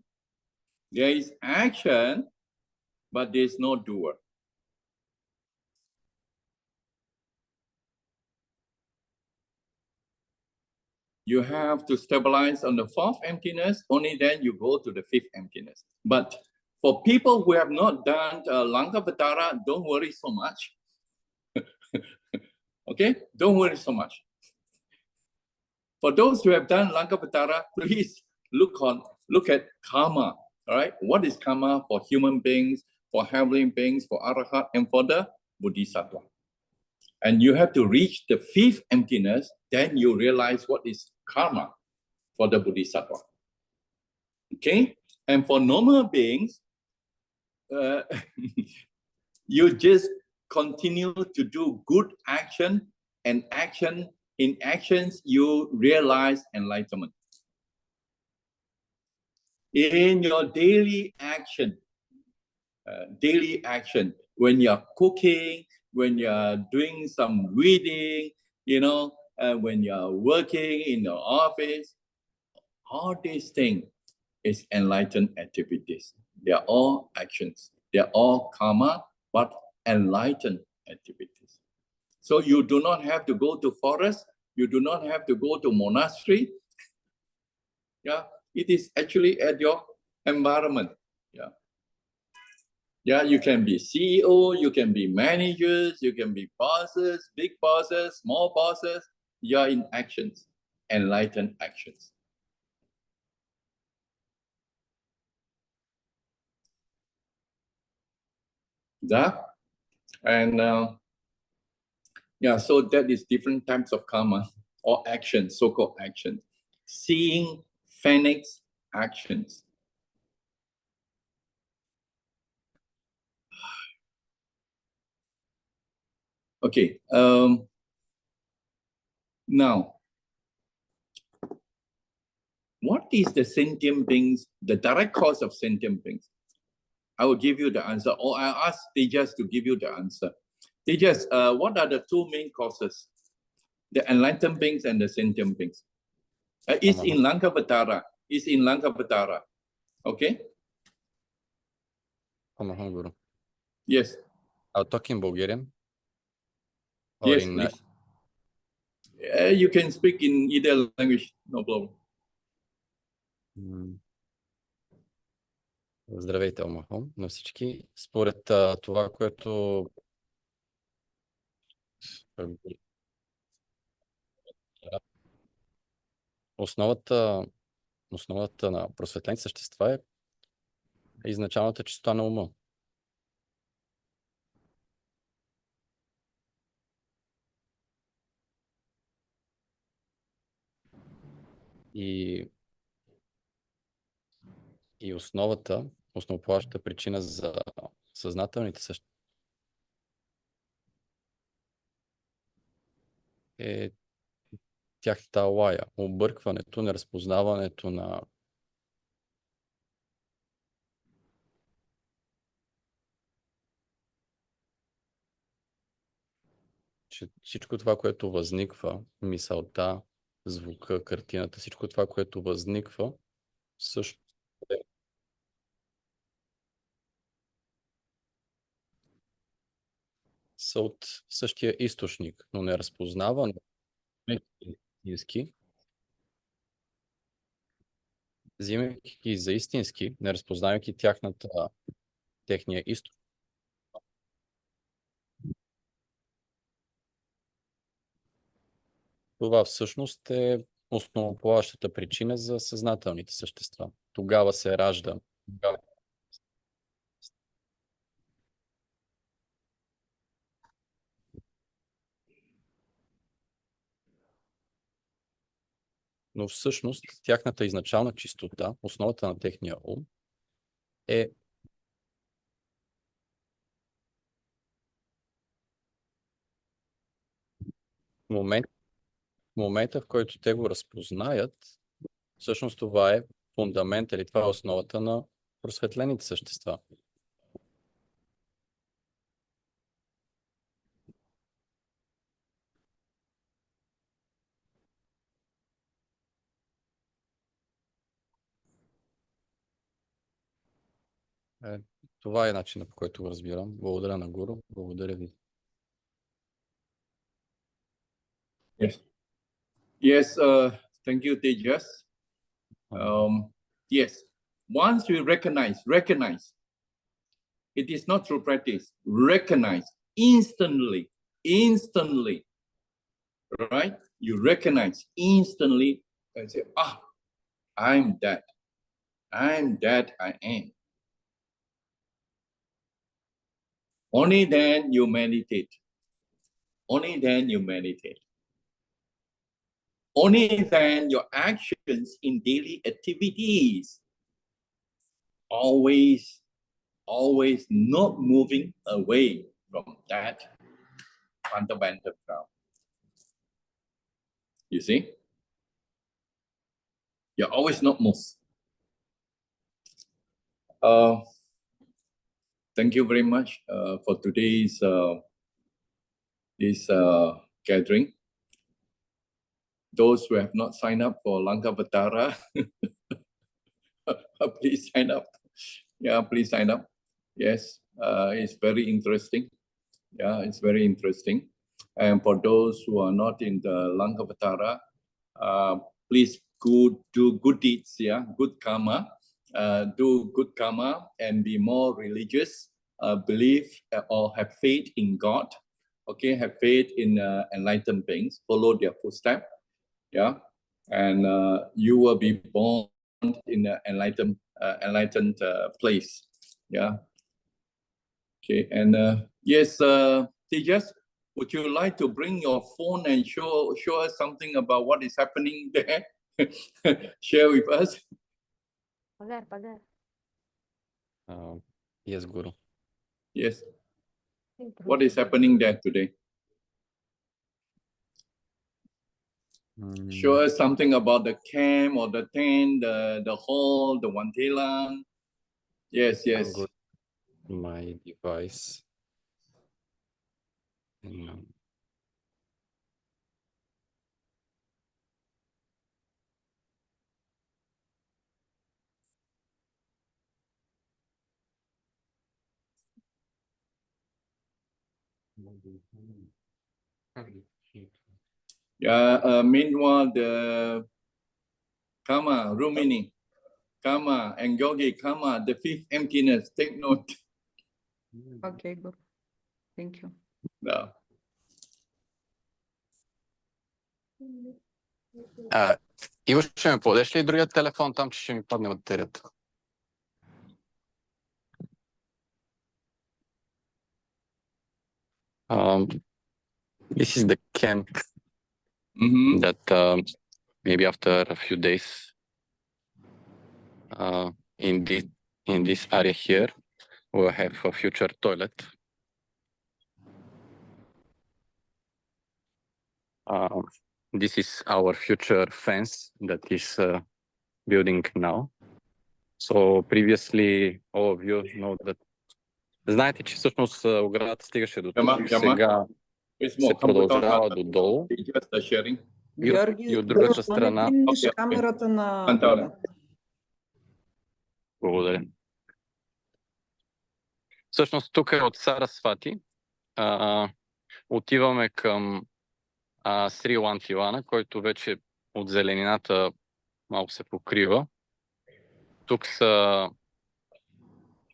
but there is no doer. You have to stabilize on the 4th emptiness, only then you go to the 5th emptiness. But for people who have not done Lankavatara, don't worry so much. Okay, don't worry so much. For those who have done Lankavatara, please look at karma. All right, what is karma for human beings, for heavenly beings, for Arahat, and for the Bodhisattva? And you have to reach the 5th emptiness, then you realize what is karma for the Bodhisattva. Okay, and for normal beings, you just continue to do good action, and in actions you realize enlightenment. In your daily action, when you're cooking, when you're doing some reading, when you're working in the office, all these things is enlightened activities. They are all actions. They are all karma, but enlightened activities. So you do not have to go to forest. You do not have to go to monastery. Yeah, it is actually at your environment. Yeah. Yeah, you can be CEO, you can be managers, you can be bosses, big bosses, small bosses. You are in actions, enlightened actions. Yeah, and yeah, so that is different types of karma or actions, so-called actions. Seeing phoenix actions. Okay. Now, what is the sentient beings, the direct cause of sentient beings? I will give you the answer, or I'll ask Tejas to give you the answer. Tejas, what are the two main causes? The enlightened beings and the sentient beings. It's in Lankavatara. Okay? Guru. Yes. I'll talk in Bulgarian. Yes, please. You can speak in either language, no problem. Здравейте, Омахом, на всички. Според това, което основата на просветлените същества е изначалната чистота на ума. И основополагащата причина за съзнателните същества е тяхната лая, объркването, неразпознаването на че всичко това, което възниква, мисълта, звука, картината, всичко това, което възниква, също са от същия източник, но не разпознаване истински, взимайки ги за истински, не разпознавайки техния източник. Това всъщност е основополагащата причина за съзнателните същества. Тогава се ражда. Но всъщност тяхната изначална чистота, основата на техния ум е момента, в който те го разпознаят, всъщност това е фундамент или това е основата на просветлените същества. Това е начинът, по който го разбирам. Благодаря на Гуру. Благодаря ви. Yes. Yes, thank you, Tejas. Yes, once you recognize, it is not through practice, recognize instantly, right? You recognize instantly and say, I'm that, I am. Only then you meditate. Only then you meditate. Only then your actions in daily activities always not moving away from that fundamental ground. You see? You're always not move. Thank you very much for today's this gathering. Those who have not signed up for Lankavatara, please sign up. Yeah, please sign up. Yes, it's very interesting. Yeah, it's very interesting. And for those who are not in the Lankavatara, please do good deeds. Yeah, good karma. Do good karma and be more religious. Believe or have faith in God. Okay, have faith in enlightened beings. Follow their footsteps. Yeah, and you will be born in an enlightened place. Yeah. Okay, and yes, Tejas, would you like to bring your phone and show us something about what is happening there? Share with us. Pagar. Yes, Guru. Yes. What is happening there today? Show us something about the camp or the tent, the hall, the Wantelang. Yes. My device. Yeah. Meanwhile, the Karma, Rumini, Karma, and Yogi, Karma, the fifth emptiness. Take note. Okay, good. Thank you. No. Иво, ще ме подеш ли другият телефон там, че ще ми падне батерията? This is the camp that maybe after a few days in this area here we'll have a future toilet. This is our future fence that is building now. So previously all of you know that. Знаете, че всъщност оградата стигаше до тук. Сега It's се more продължава додолу Just the sharing. и от другата страна. Виж камерата на... Антоне. Благодаря. Всъщност тук е от Сарасвати. Отиваме към Сри Лантилана, който вече от зеленината малко се покрива. Тук са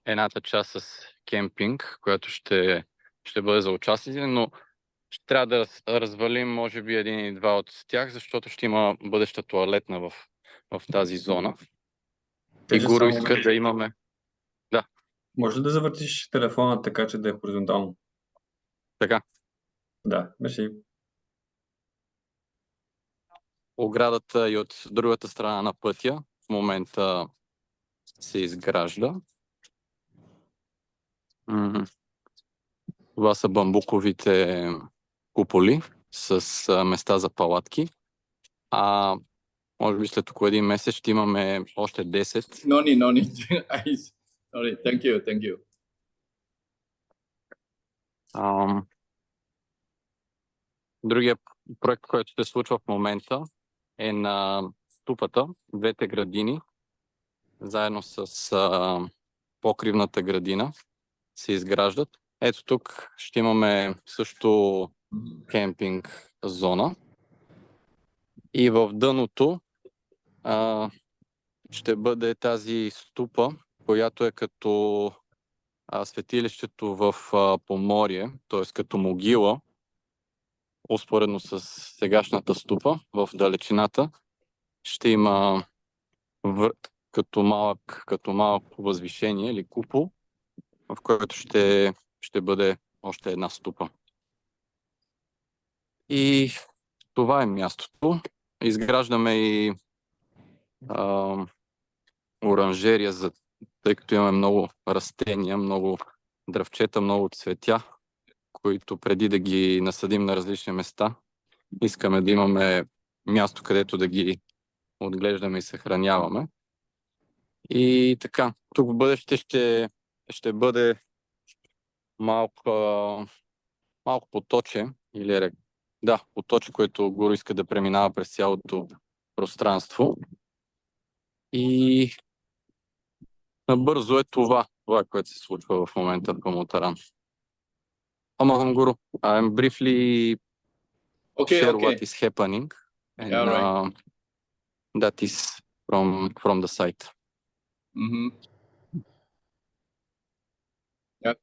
едната част с кемпинг, която ще бъде за участниците, но ще трябва да развалим може би един или два от тях, защото ще има бъдеща тоалетна в тази зона. И Гуру иска да имаме... Да. Може ли да завъртиш телефона така, че да е хоризонтално? Така. Да, мерси. Оградата и от другата страна на пътя в момента се изгражда. Това са бамбуковите куполи с места за палатки. Може би след около един месец ще имаме още 10. No need. Sorry, thank you. Другия проект, който се случва в момента, е на ступата, двете градини, заедно с покривната градина се изграждат. Ето тук ще имаме също кемпинг зона. И в дъното ще бъде тази ступа, която е като светилището в Поморие, т.е. като могила, успоредно с сегашната ступа в далечината. Ще има като малко възвишение или купол, в който ще бъде още една ступа. И това е мястото. Изграждаме и оранжерия, тъй като имаме много растения, много дръвчета, много цветя, които преди да ги насадим на различни места, искаме да имаме място, където да ги отглеждаме и съхраняваме. И така, тук в бъдеще ще бъде малко поточе, поточе, което Гуру иска да преминава през цялото пространство. И набързо е това, което се случва в момента в Мотаран. Гуру, I'm briefly share what is happening, and that is from the site. Yeah.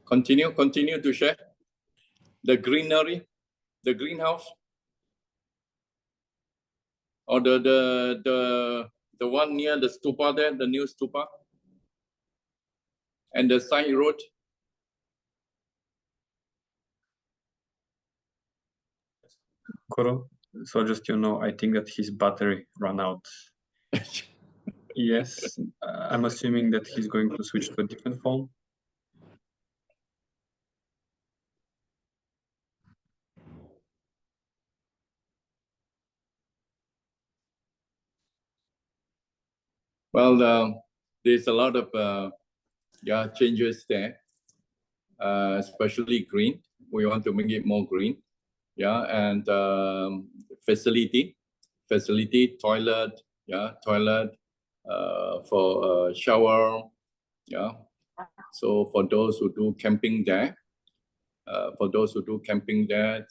Continue to share the greenery, the greenhouse, or the one near the stupa there, the new stupa, and the side road. Guru, so just I think that his battery ran out. Yes, I'm assuming that he's going to switch to a different phone. Well, there's a lot of changes there, especially green. We want to make it more green. Yeah, and facility, toilet, for shower. Yeah, so for those who do camping there,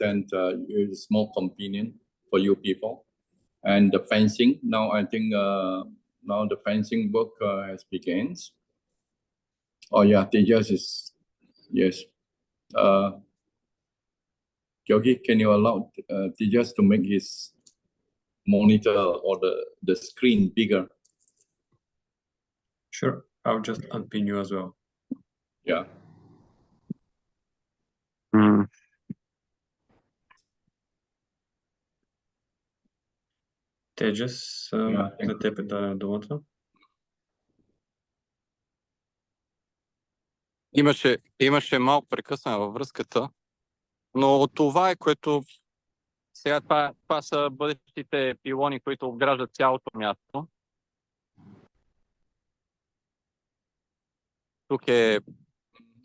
then it's more convenient for you people. And the fencing, now I think now the fencing work has begun. Oh yeah, Tejas is, yes. Yogi, can you allow Tejas to make his monitor or the screen bigger? Sure, I'll just unpin you as well. Yeah. Tejas, за теб е дадена думата. Имаше малко прекъсване във връзката, но това е, което сега това са бъдещите пилони, които обграждат цялото място. Тук е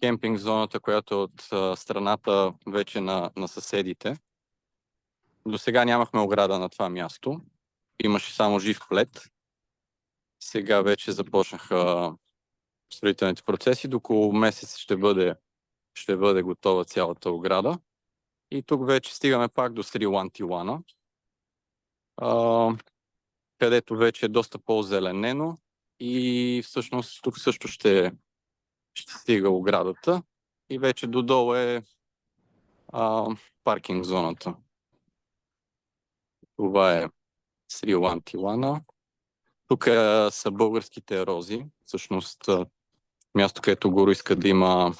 кемпинг зоната, която е от страната вече на съседите. До сега нямахме ограда на това място. Имаше само жив плет. Сега вече започнаха строителните процеси. До около месец ще бъде готова цялата ограда. И тук вече стигаме пак до Сри Лантилана, където вече е доста по-озеленено и всъщност тук също ще стига оградата и вече додолу е паркинг зоната. Това е Сри Лантилана. Тук са българските рози. Всъщност място, където Гуру иска да има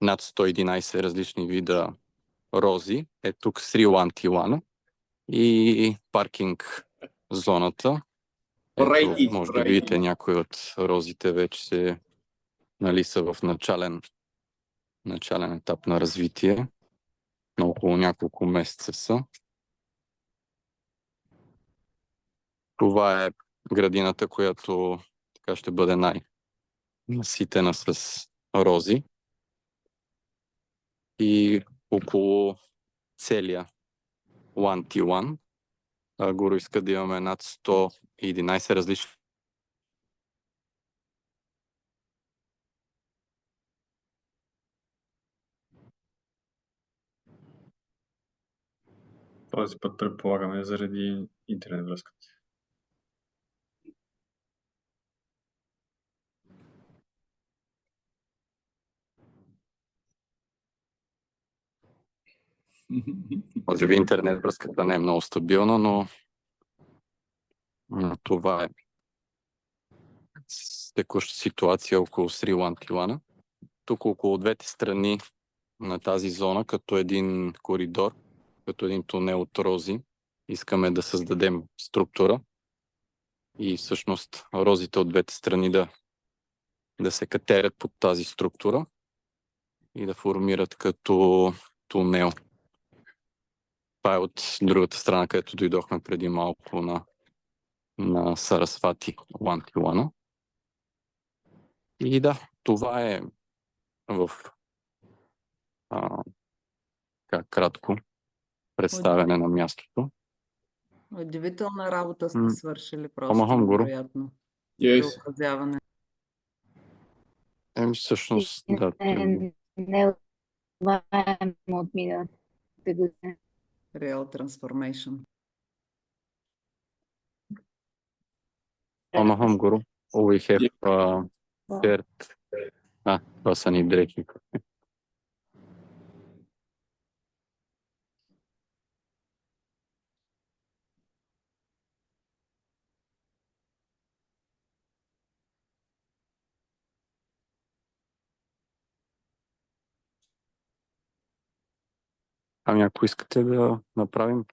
над 111 различни вида рози, е тук Сри Лантилана и паркинг зоната. Ето, може да видите някои от розите вече са в начален етап на развитие. На около няколко месеца са. Това е градината, която така ще бъде най-наситена с рози. И около целия Лантилан Гуру иска да имаме над 111 различни. Този път предполагаме заради интернет връзката. Може би интернет връзката не е много стабилна, но това е текуща ситуация около Сри Лантилана. Тук около двете страни на тази зона, като един коридор, като един тунел от рози, искаме да създадем структура и всъщност розите от двете страни да се катерят под тази структура и да формират като тунел. Това е от другата страна, където дойдохме преди малко на Сарасвати, Лантилана. И да, това е в кратко представяне на мястото. Удивителна работа сте свършили, просто Помагам, Гуру. невероятно. Yes. Преобразяване. Всъщност, да. Не от миналата година. Real transformation. Помагам, Гуру. We have shared. Това са ни дрехи. Ами ако искате да направим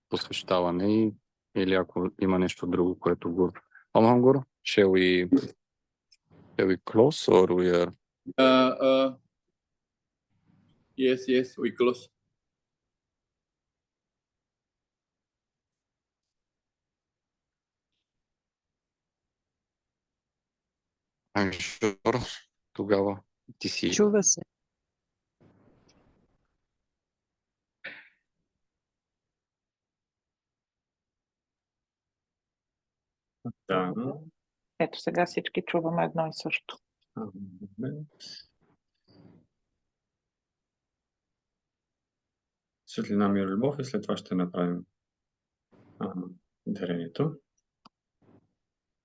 посвещаване или ако има нещо друго, което го... Гуру, shall we close or we are... Yes, we close. I'm sure. Тогава ти си... Чува се. Да. Ето сега всички чуваме едно и също. Светлина, мир, любов и след това ще направим дарението.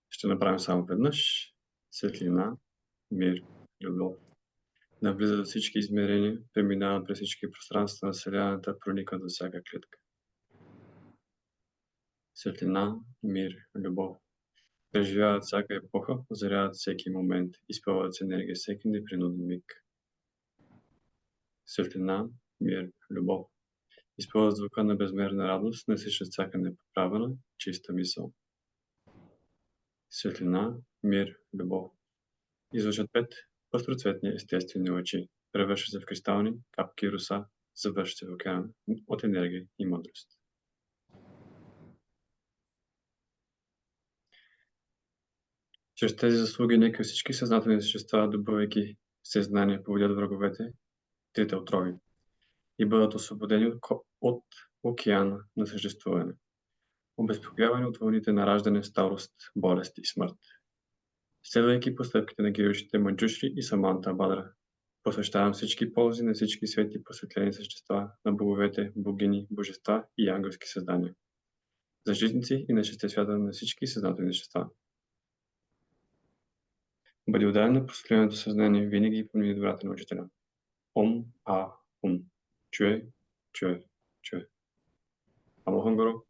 Ще направим само веднъж. Светлина, мир, любов. Навлиза до всички измерения, преминава през всички пространства на Вселената, прониква до всяка клетка. Светлина, мир, любов. Преживяват всяка епоха, озаряват всеки момент, изпълват с енергия всеки непринуден миг. Светлина, мир, любов. Изпълват звука на безмерна радост, насичат всяка непоправена, чиста мисъл. Светлина, мир, любов. Излъчат 5 пъстроцветни естествени лъчи, превръщат се в кристални капки роса, завършат се в океан от енергия и мъдрост. Чрез тези заслуги нека всички съзнателни същества, добъвайки все знания победят враговете, трите отрови, и бъдат освободени от океана на съществуване, обезпокоявани от вълните на раждане, старост, болест и смърт. Следвайки по стъпките на героичните Манджушри и Саманта Бадра, посвещавам всички ползи на всички свети посветлени същества, на боговете, богини, божества и ангелски създания, защитници и на шестия свята на всички съзнателни същества. Бъди отдаден на просветленото съзнание винаги и помни добрата на учителя. Ом, а, ум. Чуе, чуе, чуе. Амохан Гуру.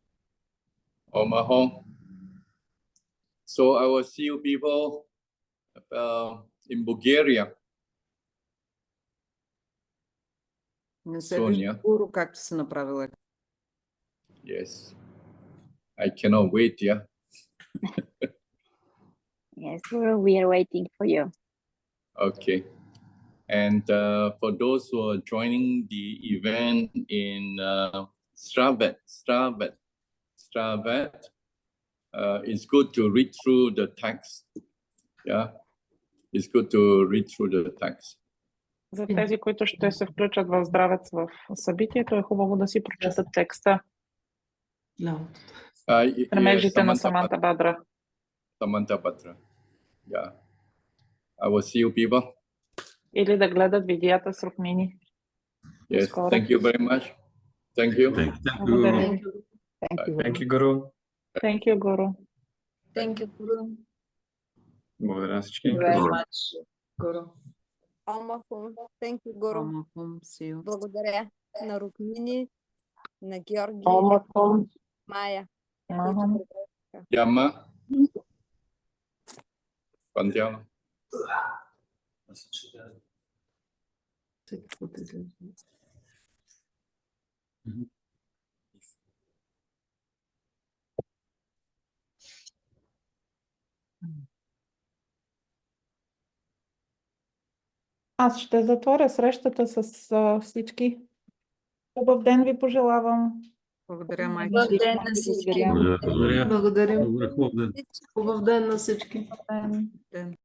Mahong. So I will see you people in Bulgaria. Не се вижда Соня. Гуру, както си направила. Yes. I cannot wait, yeah. Yes, we are waiting for you. Okay. And for those who are joining the event in Stravet, it's good to read through the text. Yeah, it's good to read through the text. За тези, които ще се включат в Здравец в събитието, е хубаво да си прочетат текста. Стремежите на Саманта Бадра. Samanta Batra. Yeah. I will see you people. Или да гледат видеята с Рукмини. Yes, Скоро. thank you very much. Thank you. Благодаря. Thank you, Guru. Thank you, Guru. Thank you, Guru. Благодаря на всички. Very much, Guru. Омахум. Thank you, Guru. Амахум, see you. Благодаря на Рукмини, на Георги, Омахум. Майя. Ага. Yama. Pantiano. Аз ще затворя срещата с всички. Хубав ден ви пожелавам. Благодаря, майка. Добър ден на всички. Благодарим. Хубав ден. Хубав ден на всички. Ден.